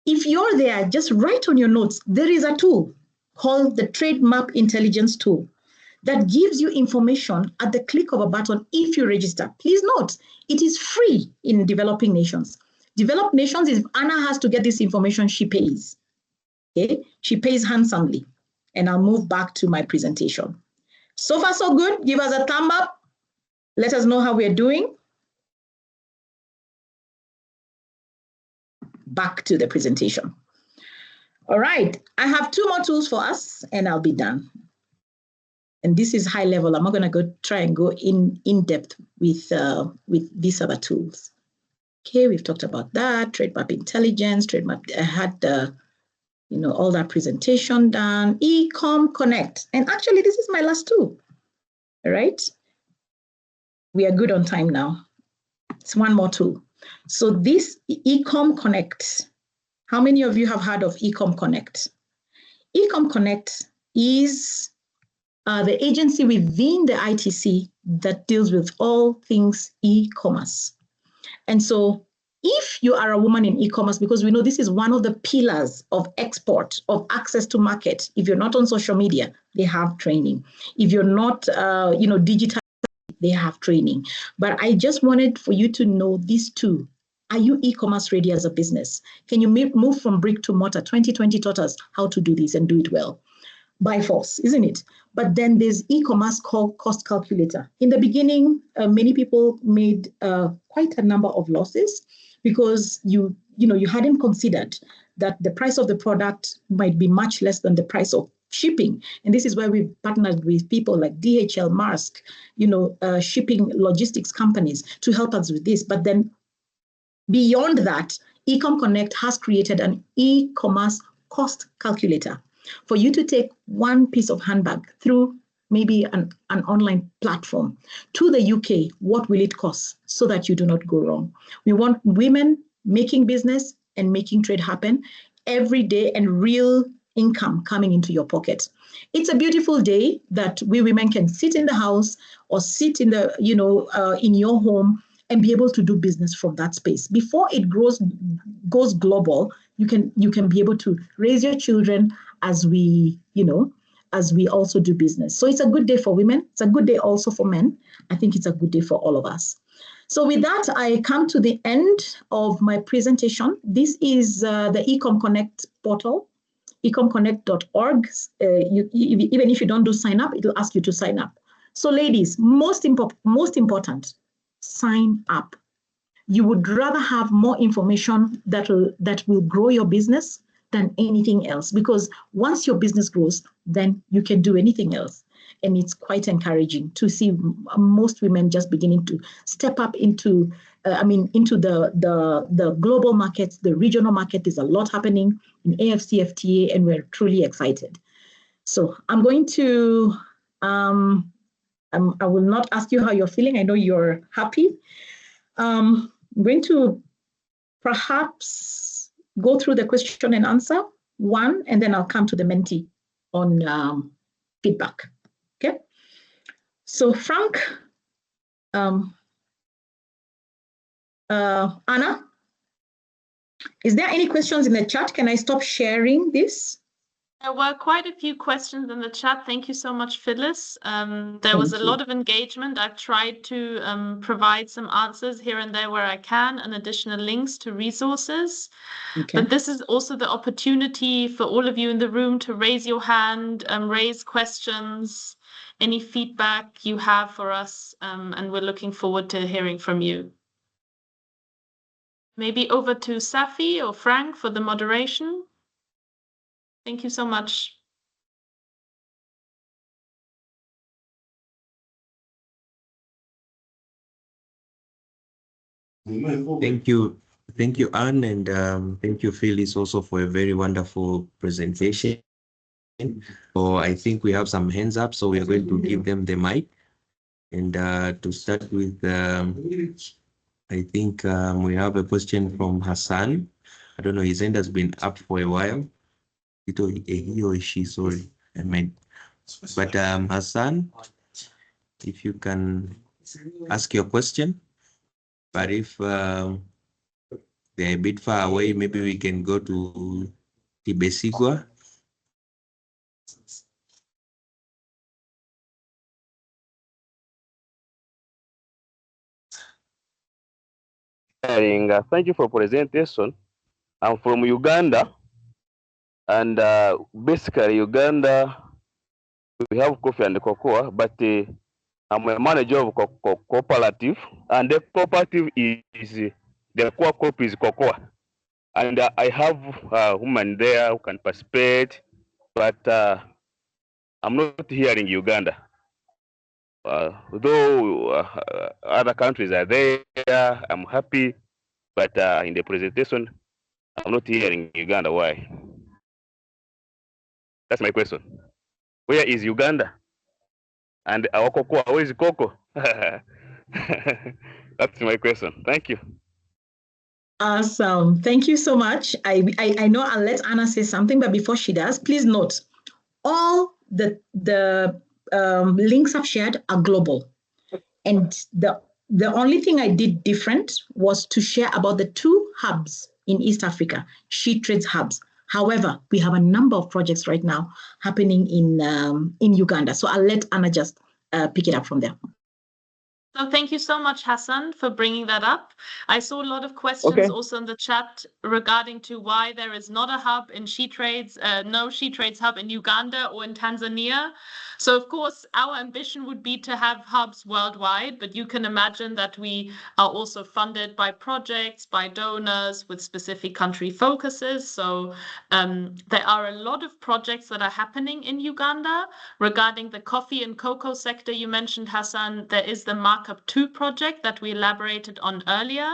if you're there, just write on your notes, there is a tool called the Trade Map Intelligence Tool that gives you information at the click of a button if you register. Please note, it is free in developing nations. Developed nations, if Anna has to get this information, she pays. Okay, she pays handsomely. And I'll move back to my presentation. So far, so good. Give us a thumb up. Let us know how we're doing. Back to the presentation. All right, I have 2 more tools for us and I'll be done. And this is high level. I'm not going to try and go in depth with these other tools. Okay, we've talked about that. Trade Map Intelligence, Trade Map. I had all that presentation done. Ecom Connect, and actually this is my last tool. All right, we are good on time now. It's 1 more tool. So this Ecom Connect. How many of you have heard of Ecom Connect? Ecom Connect is the agency within the ITC that deals with all things e-commerce. And so if you are a woman in e-commerce, because we know this is one of the pillars of export, of access to market. If you're not on social media, they have training. If you're not, digital, they have training. But I just wanted for you to know these 2. Are you e-commerce ready as a business? Can you move from brick to mortar? 2020 taught us how to do this and do it well. by force, isn't it? But then there's e-commerce called cost calculator. In the beginning, many people made quite a number of losses because you hadn't considered that the price of the product might be much less than the price of shipping. And this is why we've partnered with people like DHL, Maersk, shipping logistics companies to help us with this. But then beyond that, Ecom Connect has created an e-commerce cost calculator for you to take one piece of handbag through maybe an online platform to the UK. What will it cost so that you do not go wrong? We want women making business and making trade happen every day and real income coming into your pocket. It's a beautiful day that we women can sit in the house or sit in the, in your home and be able to do business from that space. Before it goes global, you can be able to raise your children as we also do business. So it's a good day for women. It's a good day also for men. I think it's a good day for all of us. So with that, I come to the end of my presentation. This is the Ecom Connect portal, ecomconnect.org. Even if you don't do sign up, it'll ask you to sign up. So ladies, most important, sign up. You would rather have more information that will grow your business than anything else, because once your business grows, then you can do anything else. And it's quite encouraging to see most women just beginning to step up into the global markets, the regional market. There's a lot happening in AFCFTA, and we're truly excited. So I'm going to, I will not ask you how you're feeling. I know you're happy. I'm going to perhaps go through the question and answer one, and then I'll come to the mentee on feedback. Okay. So Frank, Anna, is there any questions in the chat? Can I stop sharing this? There were quite a few questions in the chat. Thank you so much, Phyllis. There was a lot of engagement. I've tried to provide some answers here and there where I can, and additional links to resources. Okay. But this is also the opportunity for all of you in the room to raise your hand, raise questions, any feedback you have for us, and we're looking forward to hearing from you. Maybe over to Safi or Frank for the moderation. Thank you so much. Thank you, Anne, and thank you, Phyllis, also for a very wonderful presentation. So I think we have some hands up, so we are going to give them the mic. And to start with, I think we have a question from Hassan. I don't know, his hand has been up for a while. He or she, sorry, I meant. But Hassan, if you can ask your question, but if they're a bit far away, maybe we can go to Tibesigwa. Thank you for presentation. I'm from Uganda, and basically Uganda, we have coffee and cocoa, but I'm a manager of cooperative, and the cooperative is the core crop is cocoa, and I have women there who can participate, but I'm not here in Uganda. Though other countries are there, I'm happy, but in the presentation, I'm not here in Uganda. Why? That's my question. Where is Uganda? And our cocoa, where is cocoa? That's my question. Thank you. Awesome. Thank you so much. I know I'll let Anna say something, but before she does, please note, all the links I've shared are global. And the only thing I did different was to share about the 2 hubs in East Africa, SheTrades hubs. However, we have a number of projects right now happening in Uganda. So I'll let Anna just pick it up from there. So thank you so much, Hassan, for bringing that up. I saw a lot of questions also in the chat regarding to why there is not a hub in SheTrades, no SheTrades hub in Uganda or in Tanzania. So of course, our ambition would be to have hubs worldwide, but you can imagine that we are also funded by projects, by donors with specific country focuses. So there are a lot of projects that are happening in Uganda regarding the coffee and cocoa sector. You mentioned, Hassan, there is the Markup 2 project that we elaborated on earlier,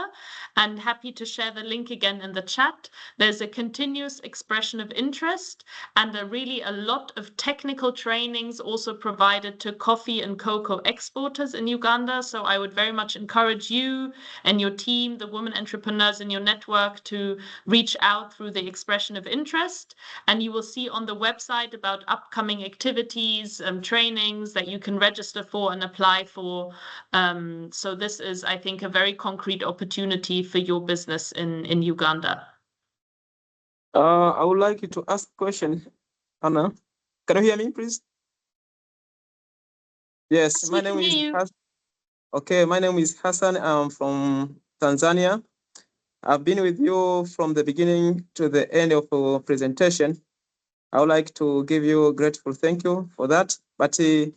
and happy to share the link again in the chat. There's a continuous expression of interest and really a lot of technical trainings also provided to coffee and cocoa exporters in Uganda. So I would very much encourage you and your team, the women entrepreneurs in your network, to reach out through the expression of interest. And you will see on the website about upcoming activities, trainings that you can register for and apply for. So this is, I think, a very concrete opportunity for your business in Uganda. I would like you to ask a question, Anna. Can you hear me, please? Yes, my name is Hassan. Okay, my name is Hassan. I'm from Tanzania. I've been with you from the beginning to the end of our presentation. I would like to give you a grateful thank you for that. But I've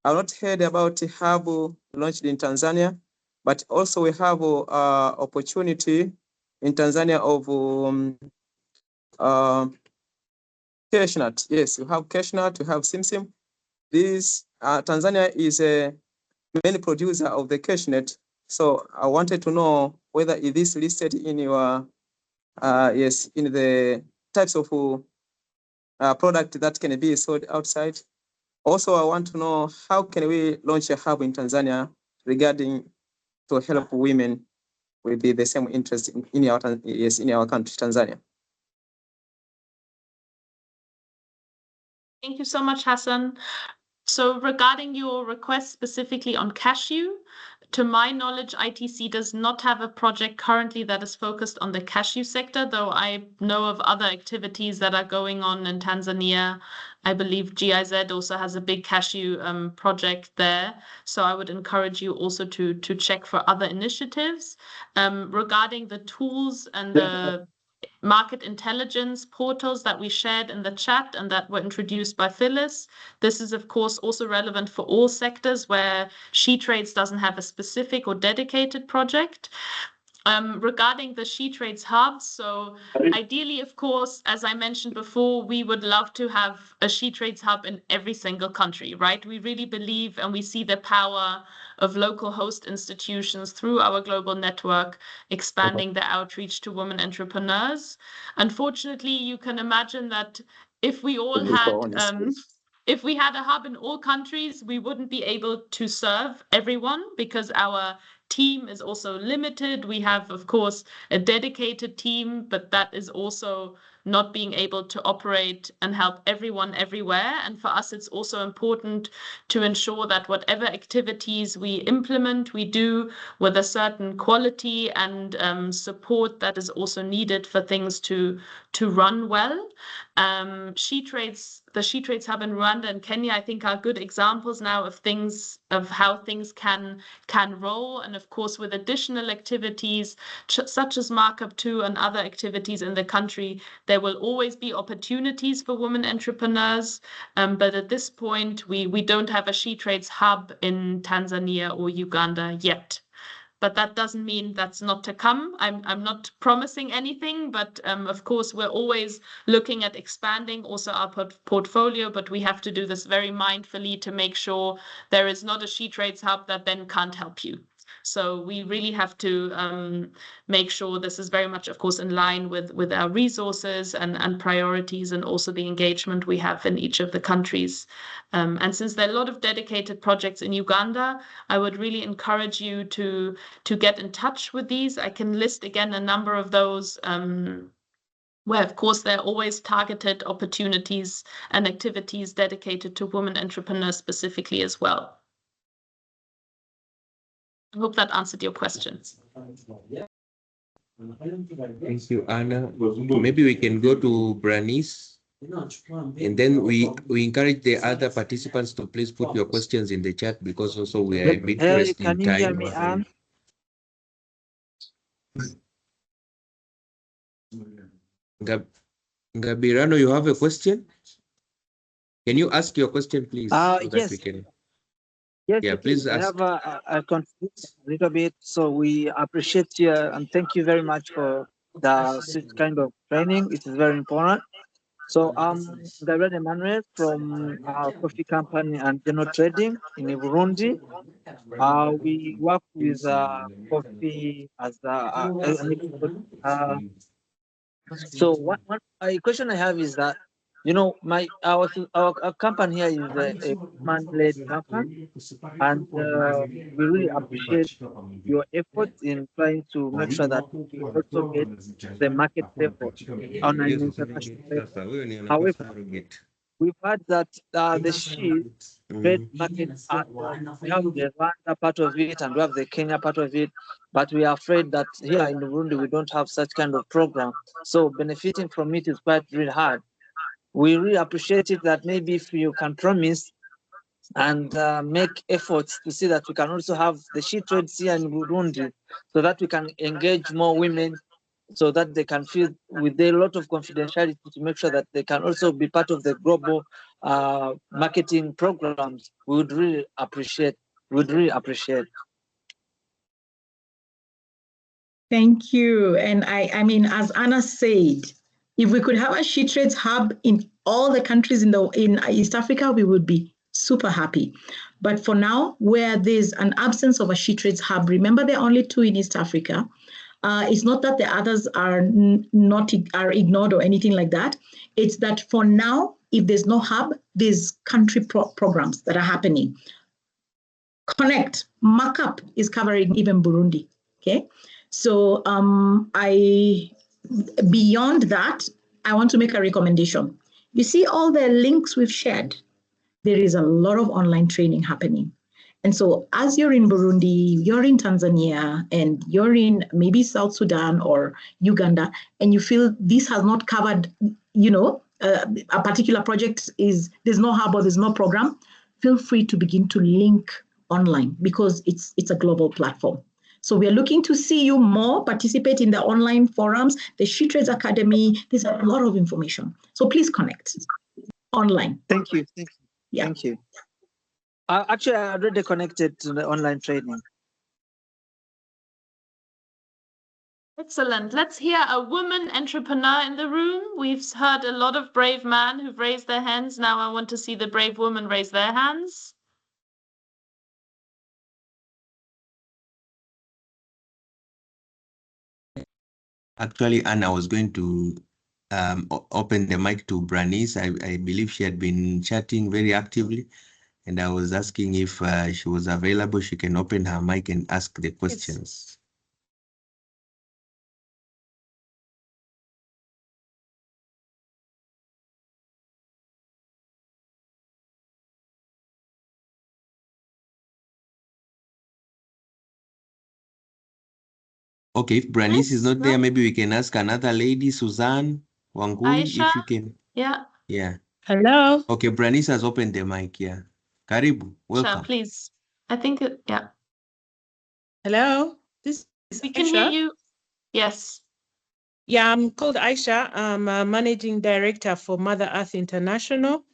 not heard about a hub launched in Tanzania, but also we have opportunity in Tanzania of cashewnut. Yes, you have cashewnut, you have simsim. This Tanzania is a main producer of the cashewnut. So I wanted to know whether it is listed in your yes, in the types of product that can be sold outside. Also, I want to know how can we launch a hub in Tanzania regarding to help women with the same interest in our country, Tanzania. Thank you so much, Hassan. So regarding your request specifically on cashew, to my knowledge, ITC does not have a project currently that is focused on the cashew sector, though I know of other activities that are going on in Tanzania. I believe GIZ also has a big cashew project there. So I would encourage you also to check for other initiatives. Regarding the tools and the market intelligence portals that we shared in the chat and that were introduced by Phyllis. This is, of course, also relevant for all sectors where SheTrades doesn't have a specific or dedicated project. Regarding the SheTrades hubs, so ideally, of course, as I mentioned before, we would love to have a SheTrades hub in every single country, right? We really believe and we see the power of local host institutions through our global network, expanding the outreach to women entrepreneurs. Unfortunately, you can imagine that if we all had if we had a hub in all countries, we wouldn't be able to serve everyone because our team is also limited. We have, of course, a dedicated team, but that is also not being able to operate and help everyone everywhere. And for us, it's also important to ensure that whatever activities we implement, we do with a certain quality and support that is also needed for things to run well. The SheTrades hub in Rwanda and Kenya, I think, are good examples now of how things can roll. And of course, with additional activities such as Markup 2 and other activities in the country, there will always be opportunities for women entrepreneurs. But at this point, we don't have a SheTrades hub in Tanzania or Uganda yet. But that doesn't mean that's not to come. I'm not promising anything, but of course, we're always looking at expanding also our portfolio, but we have to do this very mindfully to make sure there is not a SheTrades hub that then can't help you. So we really have to make sure this is very much, of course, in line with our resources and priorities and also the engagement we have in each of the countries. And since there are a lot of dedicated projects in Uganda, I would really encourage you to get in touch with these. I can list again a number of those where, of course, there are always targeted opportunities and activities dedicated to women entrepreneurs specifically as well. I hope that answered your questions. Thank you, Anna. Maybe we can go to Bernice. And then we encourage the other participants to please put your questions in the chat, because also we are a bit pressed in Can you hear time. me, Anne? Ngabirano, you have a question? Can you ask your question, please? So that Yes. we can... Yes, Yeah, please I ask. have a contribution a little bit. So we appreciate you and thank you very much for such kind of training. It is very important. So Gabriel Emmanuel from Coffee Company and General Trading in Burundi. We work with coffee as an export. So one question I have is that, you know, our company here is a man-led company, and we really appreciate your efforts in trying to make sure that we also get the market level on an international level. However, we've heard that the sheep trade market, we have the Rwanda part of it and we have the Kenya part of it, but we are afraid that here in Burundi we don't have such kind of program. So benefiting from it is quite really hard. We really appreciate it that maybe if you can promise and make efforts to see that we can also have the sheep trades here in Burundi, so that we can engage more women, so that they can feel with a lot of confidentiality to make sure that they can also be part of the global marketing programs. We would really appreciate. Thank you. And I mean, as Anna said, if we could have a She Trades hub in all the countries in East Africa, we would be super happy. But for now, where there's an absence of a She Trades hub, remember there are only 2 in East Africa. It's not that the others are ignored or anything like that. It's that for now, if there's no hub, there's country programs that are happening. Connect, Markup is covering even Burundi. Okay, so beyond that, I want to make a recommendation. You see all the links we've shared. There is a lot of online training happening. And so as you're in Burundi, you're in Tanzania, and you're in maybe South Sudan or Uganda, and you feel this has not covered, you know, a particular project there's no hub or there's no program, feel free to begin to link online, because it's a global platform. So we are looking to see you more participate in the online forums, the She Trades Academy. There's a lot of information. So please connect online. Thank you. Yeah. Thank you. Actually, I already connected to the online training. Excellent. Let's hear a woman entrepreneur in the room. We've heard a lot of brave men who've raised their hands. Now I want to see the brave women raise their hands. Actually, Anna, I was going to open the mic to Branice. I believe she had been chatting very actively, and I was asking if she was available. She can open her mic and ask the questions. Okay, if Branice is not there, maybe we can ask another lady, Suzanne Wangui, Aisha? if you can. Yeah. Yeah. Hello. Okay, Branice has opened the mic. Yeah. Karibu, welcome. Aisha, please. I think, yeah. Hello. This is We can hear Aisha. you. Yes. Yeah, I'm called Aisha. I'm a managing director for Mother Earth International.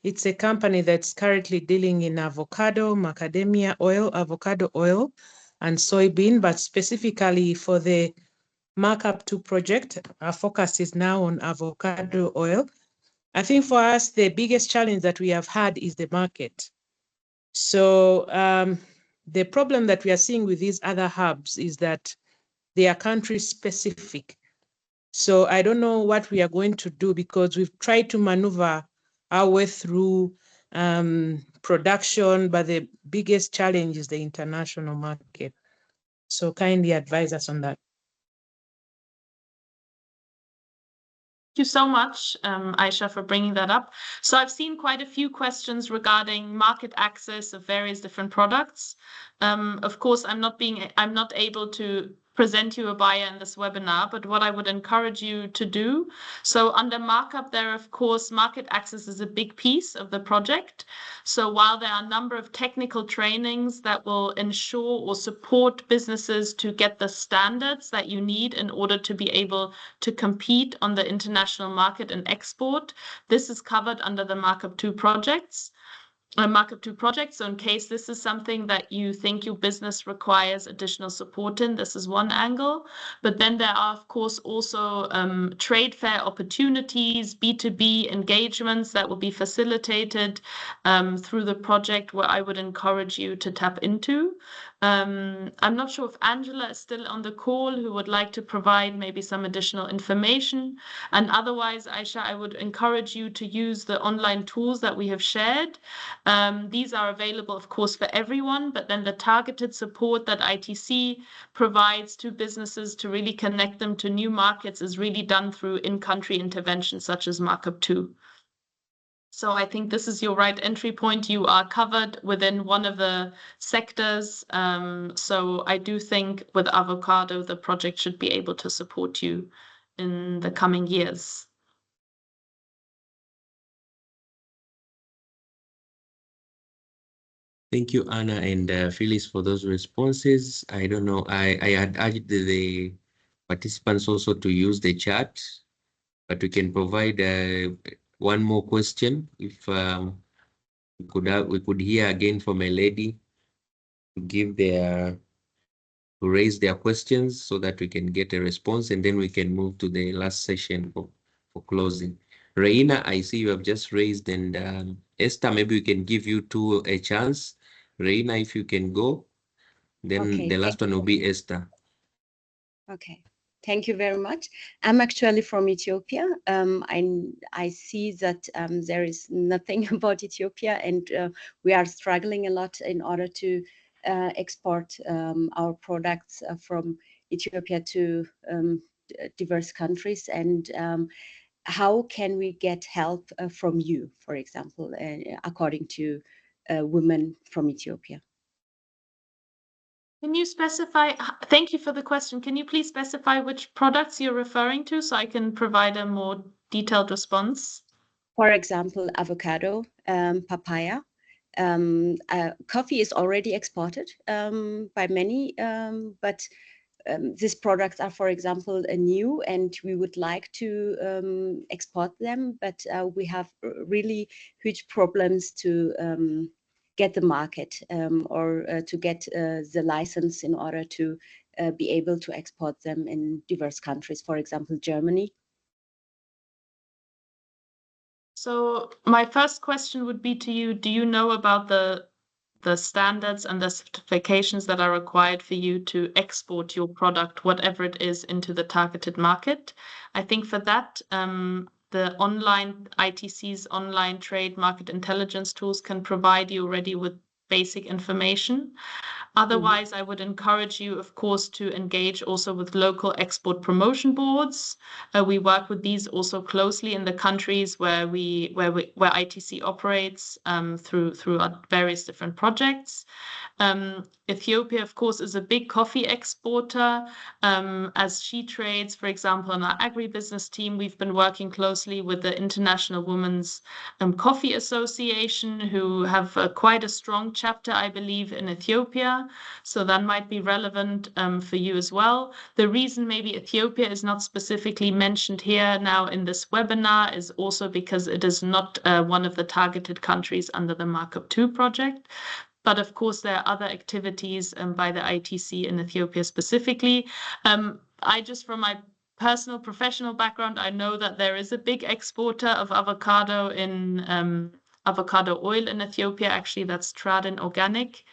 It's a company that's currently dealing in avocado, macadamia oil, avocado oil, and soybean, but specifically for the Markup 2 project, our focus is now on avocado oil. I think for us, the biggest challenge that we have had is the market. So the problem that we are seeing with these other hubs is that they are country specific. So I don't know what we are going to do, because we've tried to maneuver our way through production, but the biggest challenge is the international market. So kindly advise us on that. Thank you so much, Aisha, for bringing that up. So I've seen quite a few questions regarding market access of various different products. Of course, I'm not able to present you a buyer in this webinar, but what I would encourage you to do. So under markup there, of course, market access is a big piece of the project. So while there are a number of technical trainings that will ensure or support businesses to get the standards that you need in order to be able to compete on the international market and export, this is covered under the Markup 2 projects. So in case this is something that you think your business requires additional support in, this is one angle. But then there are, of course, also trade fair opportunities, B2B engagements that will be facilitated through the project, where I would encourage you to tap into. I'm not sure if Angela is still on the call, who would like to provide maybe some additional information. And otherwise, Aisha, I would encourage you to use the online tools that we have shared. These are available, of course, for everyone, but then the targeted support that ITC provides to businesses to really connect them to new markets is really done through in-country interventions such as Markup 2. So I think this is your right entry point. You are covered within one of the sectors. So I do think with avocado, the project should be able to support you in the coming years. Thank you, Anna and Phyllis, for those responses. I don't know, I had urged the participants also to use the chat, but we can provide one more question if we could hear again from a lady to give to raise their questions so that we can get a response, and then we can move to the last session for closing. Reina, I see you have just raised, and Esther, maybe we can give you two a chance. Reina, if you can go, then Okay, the last one will be Esther. Okay, thank you very much. I'm actually from Ethiopia. I see that there is nothing about Ethiopia, and we are struggling a lot in order to export our products from Ethiopia to diverse countries. And how can we get help from you, for example, according to women from Ethiopia? Can you specify, thank you for the question. Can you please specify which products you're referring to so I can provide a more detailed response? For example, avocado, papaya. Coffee is already exported by many, but these products are, for example, new, and we would like to export them, but we have really huge problems to get the market or to get the license in order to be able to export them in diverse countries, for example, Germany. So my first question would be to you, do you know about the standards and the certifications that are required for you to export your product, whatever it is, into the targeted market? I think for that, the ITC's online trade market intelligence tools can provide you already with basic information. Otherwise, I would encourage you, of course, to engage also with local export promotion boards. We work with these also closely in the countries where ITC operates through various different projects. Ethiopia, of course, is a big coffee exporter. As she trades, for example, in our agribusiness team, we've been working closely with the International Women's Coffee Association, who have quite a strong chapter, I believe, in Ethiopia. So that might be relevant for you as well. The reason maybe Ethiopia is not specifically mentioned here now in this webinar is also because it is not one of the targeted countries under the Markup 2 project. But of course, there are other activities by the ITC in Ethiopia specifically. I just, from my personal professional background, I know that there is a big exporter of avocado in avocado oil in Ethiopia. Actually, that's Tradin Organic.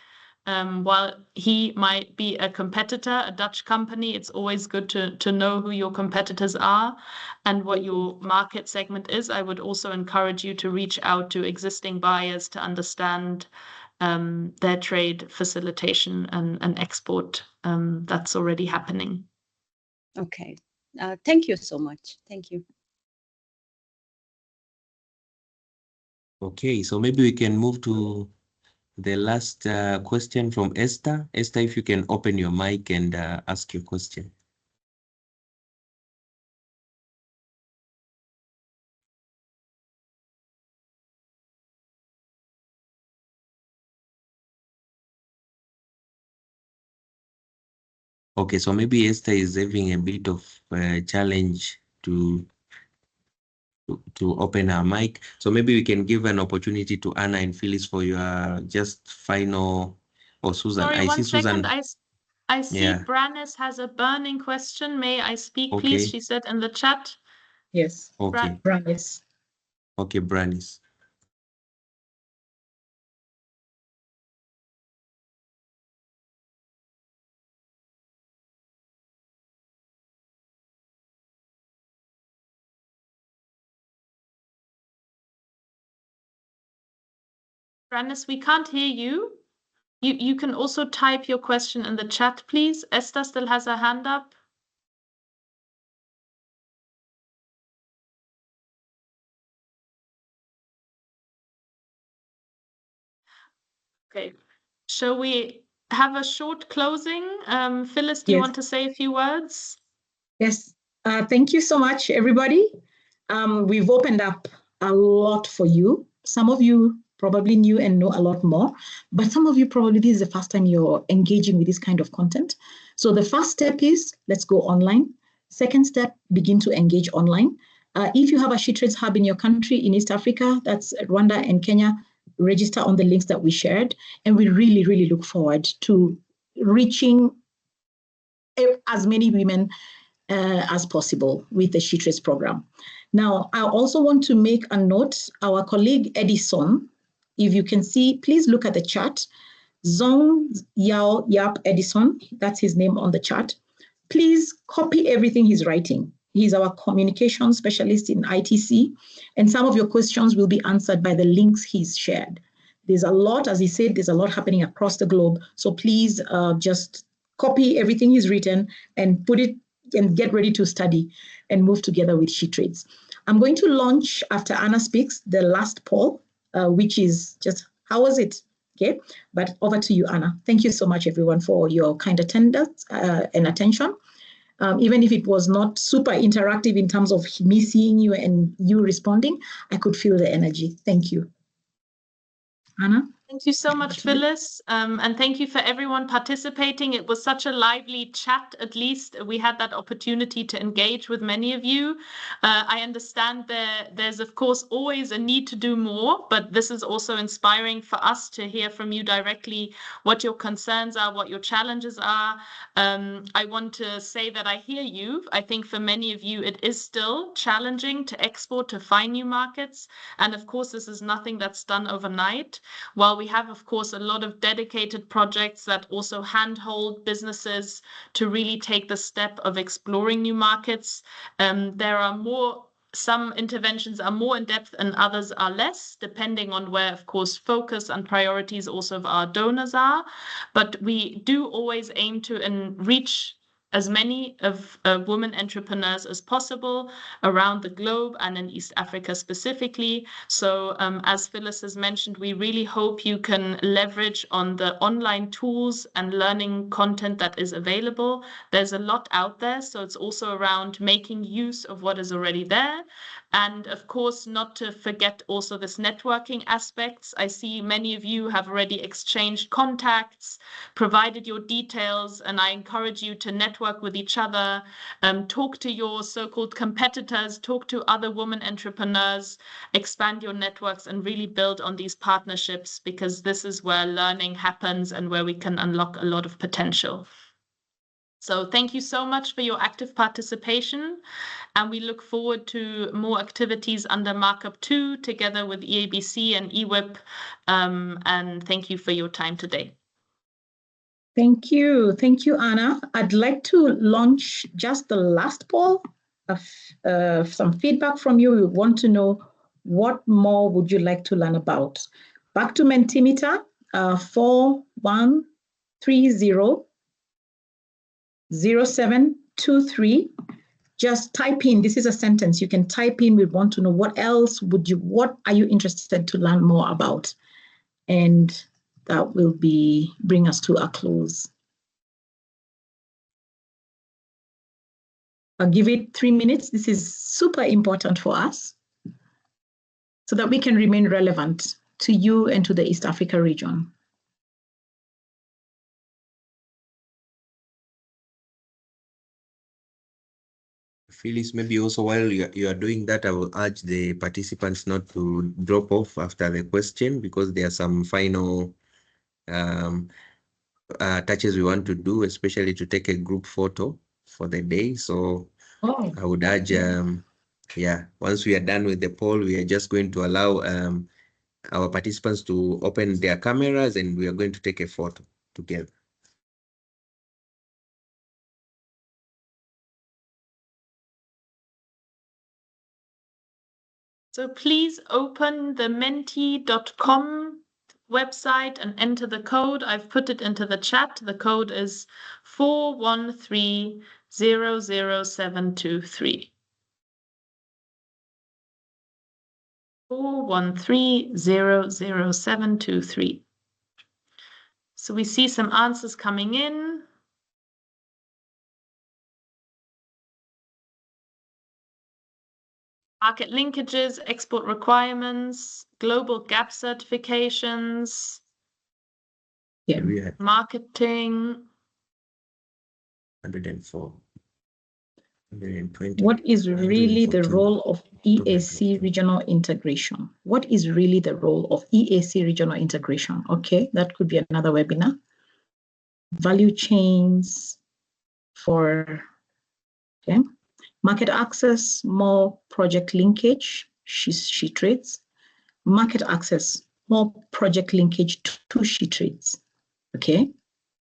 While he might be a competitor, a Dutch company, it's always good to know who your competitors are and what your market segment is. I would also encourage you to reach out to existing buyers to understand their trade facilitation and export that's already happening. Okay, thank you so much. Thank you. Okay, so maybe we can move to the last question from Esther. Esther, if you can open your mic and ask your question. Okay, so maybe Esther is having a bit of a challenge to open her mic. So maybe we can give an opportunity to Anna and Phyllis for your just final, or Susan. Sorry, I see one second. Susan. I see Yeah. Brannis has a burning question. May I speak, Okay. please? She said in the chat. Yes. Okay. Brannis. Okay, Brannis. Brannis, we can't hear you. You can also type your question in the chat, please. Esther still has her hand up. Okay. Shall we have a short closing? Phyllis, do you Yes. want to say a few words? Yes. Thank you so much, everybody. We've opened up a lot for you. Some of you probably knew and know a lot more, but some of you probably this is the first time you're engaging with this kind of content. So the first step is let's go online. Second step, begin to engage online. If you have a SheTrades hub in your country, in East Africa, that's Rwanda and Kenya, register on the links that we shared. And we really, really look forward to reaching as many women as possible with the SheTrades program. Now, I also want to make a note, our colleague Edison, if you can see, please look at the chat. Zong Yao Yap Edison, that's his name on the chat. Please copy everything he's writing. He's our communication specialist in ITC, and some of your questions will be answered by the links he's shared. There's a lot, as he said, there's a lot happening across the globe. So please just copy everything he's written and put it and get ready to study and move together with SheTrades. I'm going to launch, after Anna speaks, the last poll, which is just, how was it? Okay, but over to you, Anna. Thank you so much, everyone, for your kind attendance and attention. Even if it was not super interactive in terms of me seeing you and you responding, I could feel the energy. Thank you. Anna? Thank you so much, Phyllis. And thank you for everyone participating. It was such a lively chat. At least we had that opportunity to engage with many of you. I understand there's, of course, always a need to do more, but this is also inspiring for us to hear from you directly what your concerns are, what your challenges are. I want to say that I hear you. I think for many of you, it is still challenging to export, to find new markets. And of course, this is nothing that's done overnight. While we have, of course, a lot of dedicated projects that also handhold businesses to really take the step of exploring new markets, there are some interventions are more in depth and others are less, depending on where, of course, focus and priorities also of our donors are. But we do always aim to reach as many of women entrepreneurs as possible around the globe and in East Africa specifically. So as Phyllis has mentioned, we really hope you can leverage on the online tools and learning content that is available. There's a lot out there, so it's also around making use of what is already there. And of course, not to forget also this networking aspects. I see many of you have already exchanged contacts, provided your details, and I encourage you to network with each other, talk to your so-called competitors, talk to other women entrepreneurs, expand your networks and really build on these partnerships, because this is where learning happens and where we can unlock a lot of potential. So thank you so much for your active participation, and we look forward to more activities under Markup 2 together with EABC and EWIP, and thank you for your time today. Thank you. Thank you, Anna. I'd like to launch just the last poll of some feedback from you. We want to know what more would you like to learn about. Back to Mentimeter, 4130-0723. Just type in, this is a sentence, you can type in, we want to know what else what are you interested to learn more about? And that will bring us to a close. I'll give it 3 minutes. This is super important for us so that we can remain relevant to you and to the East Africa region. Phyllis, maybe also while you are doing that, I will urge the participants not to drop off after the question, because there are some final touches we want to do, especially to take a group photo for the day. So I would urge, yeah, once we are done with the poll, we are just going to allow our participants to open their cameras and we are going to take a photo together. So please open the menti.com website and enter the code. I've put it into the chat. The code is 413-00723. 413-00723. So we see some answers coming in. Market linkages, export requirements, global gap certifications, marketing. 104. 120. What is really the role of EAC regional integration? What is really the role of EAC regional integration? Okay, that could be another webinar. Value chains for, okay. Market access, more project linkage, she trades. Market access, more project linkage to she trades, okay?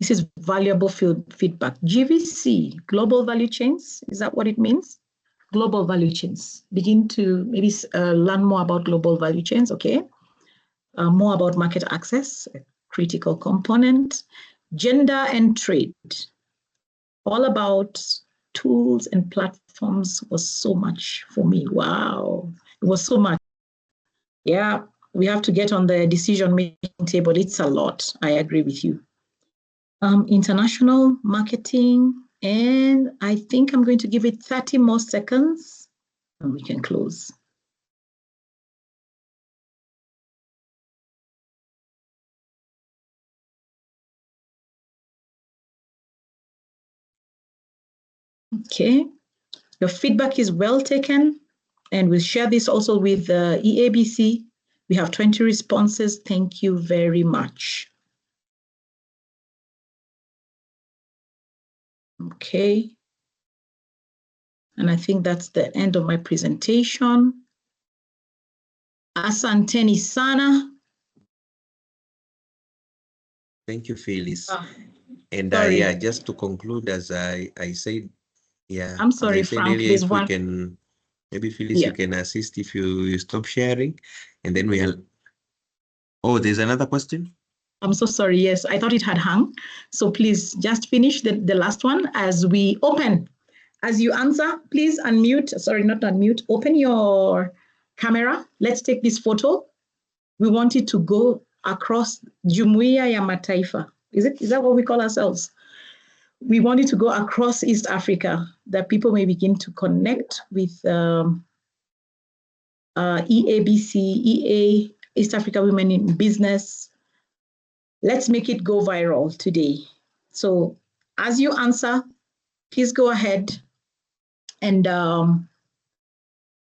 This is valuable feedback. GVC, global value chains, is that what it means? Global value chains. Begin to maybe learn more about global value chains, okay? More about market access, a critical component. Gender and trade, all about tools and platforms was so much for me. Wow, it was so much. Yeah, we have to get on the decision-making table. It's a lot. I agree with you. International marketing, and I think I'm going to give it 30 more seconds and we can close. Okay, your feedback is well taken, and we'll share this also with the EABC. We have 20 responses. Thank you very much. Okay. And I think that's the end of my presentation. Asanteni sana. Thank you, Phyllis. And sorry. yeah, just to conclude, as I said, yeah, I'm sorry, as I said Frank, earlier, there's if one. we can, maybe Phyllis, you can assist if you stop sharing, and then we'll. Oh, there's another question. I'm so sorry. Yes, I thought it had hung. So please just finish the last one as we open. As you answer, please unmute. Sorry, not unmute. Open your camera. Let's take this photo. We want it to go across Jumuiya ya Mataifa. Is that what we call ourselves? We want it to go across East Africa, that people may begin to connect with EABC, EA, East Africa Women in Business. Let's make it go viral today. So as you answer, please go ahead and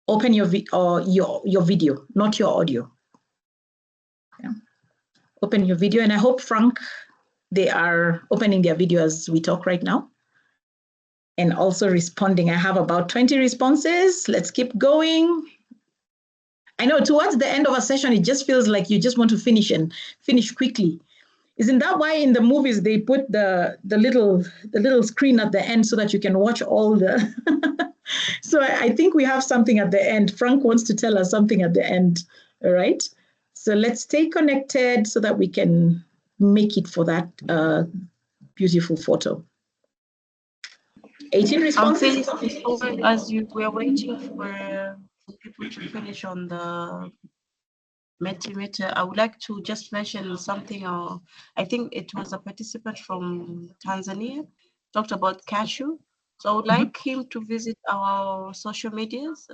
open your video, not your audio. Yeah. Open your video, and I hope, Frank, they are opening their video as we talk right now. And also responding. I have about 20 responses. Let's keep going. I know towards the end of a session, it just feels like you just want to finish and finish quickly. Isn't that why in the movies they put the little screen at the end so that you can watch all the So I think we have something at the end. Frank wants to tell us something at the end. All right. So let's stay connected so that we can make it for that beautiful photo. 18 responses. As we are waiting for people to finish on the Mentimeter. I would like to just mention something. I think it was a participant from Tanzania talked about cashew. So I would like him to visit our social medias,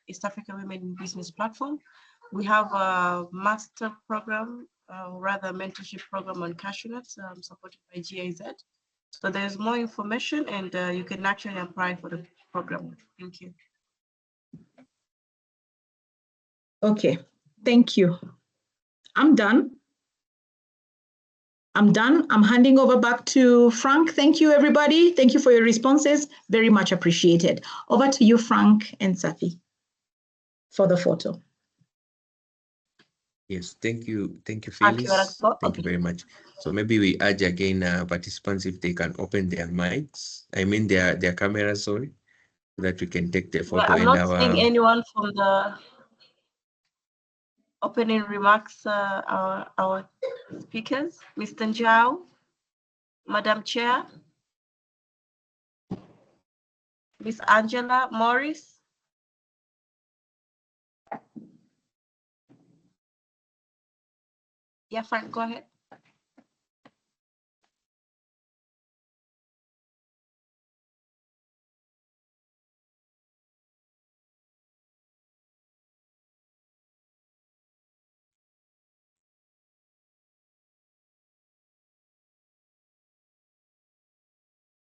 East African Women in Business platform. We have a master program, rather mentorship program on cashew nuts, supported by GIZ. So there's more information, and you can actually apply for the program. Thank you. Okay, thank you. I'm done. I'm handing over back to Frank. Thank you, everybody. Thank you for your responses. Very much appreciated. Over to you, Frank and Safi, for the photo. Yes, thank you, Phyllis. Thank you very much. So maybe we urge again participants if they can open their mics. I mean their cameras, sorry, so that we can take the photo. Yeah, I'm not seeing anyone from the opening remarks. Our speakers, Mr. Njau, Madam Chair, Miss Angela Morris. Yeah, Frank, go ahead.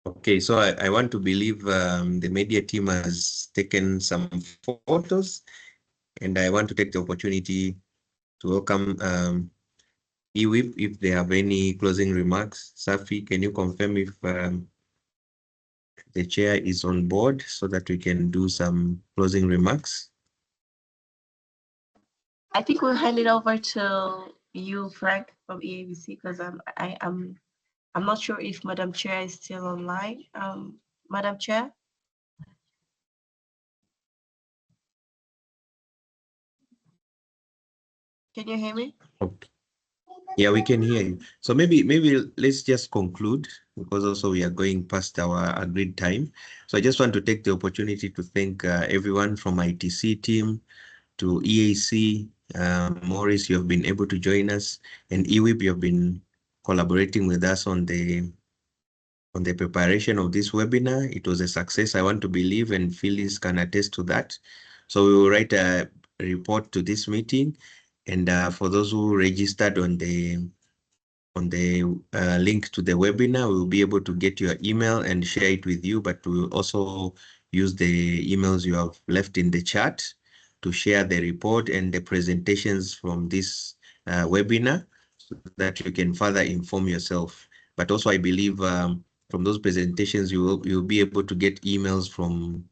Okay, so I want to believe the media team has taken some photos, and I want to take the opportunity to welcome EWIP if they have any closing remarks. Safi, can you confirm if the chair is on board so that we can do some closing remarks? I think we'll hand it over to you, Frank, from EABC, because I'm not sure if Madam Chair is still online. Madam Chair. Can you hear me? Okay. Yeah, we can hear you. So maybe let's just conclude, because also we are going past our agreed time. So I just want to take the opportunity to thank everyone from ITC team to EAC. Maurice, you have been able to join us, and EWIP, you have been collaborating with us on the preparation of this webinar. It was a success, I want to believe, and Phyllis can attest to that. So we will write a report to this meeting, and for those who registered on the link to the webinar, we will be able to get your email and share it with you, but we will also use the emails you have left in the chat to share the report and the presentations from this webinar, so that you can further inform yourself. But also I believe from those presentations, you'll be able to get emails from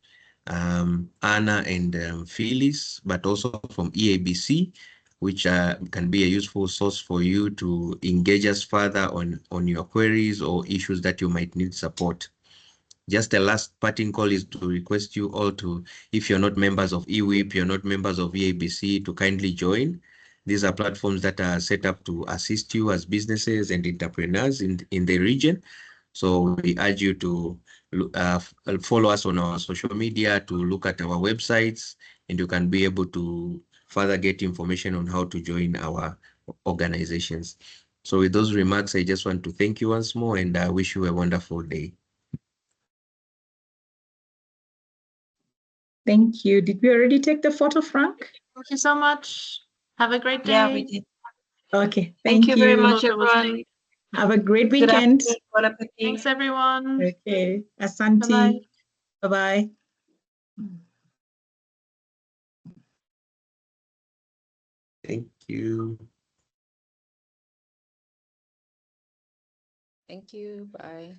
Anna and Phyllis, but also from EABC, which can be a useful source for you to engage us further on your queries or issues that you might need support. Just a last parting call is to request you all to, if you're not members of EWIP, you're not members of EABC, to kindly join. These are platforms that are set up to assist you as businesses and entrepreneurs in the region. So we urge you to follow us on our social media, to look at our websites, and you can be able to further get information on how to join our organizations. So with those remarks, I just want to thank you once more, and I wish you a wonderful day. Thank you. Did we already take the photo, Frank? Thank you so much. Have a great day. Yeah, we did. Okay, Thank you very much, everyone. Have a great Good weekend. afternoon. Bon appetit. Thanks, everyone. Okay, Asante. Bye-bye. Thank you. Thank you. Bye.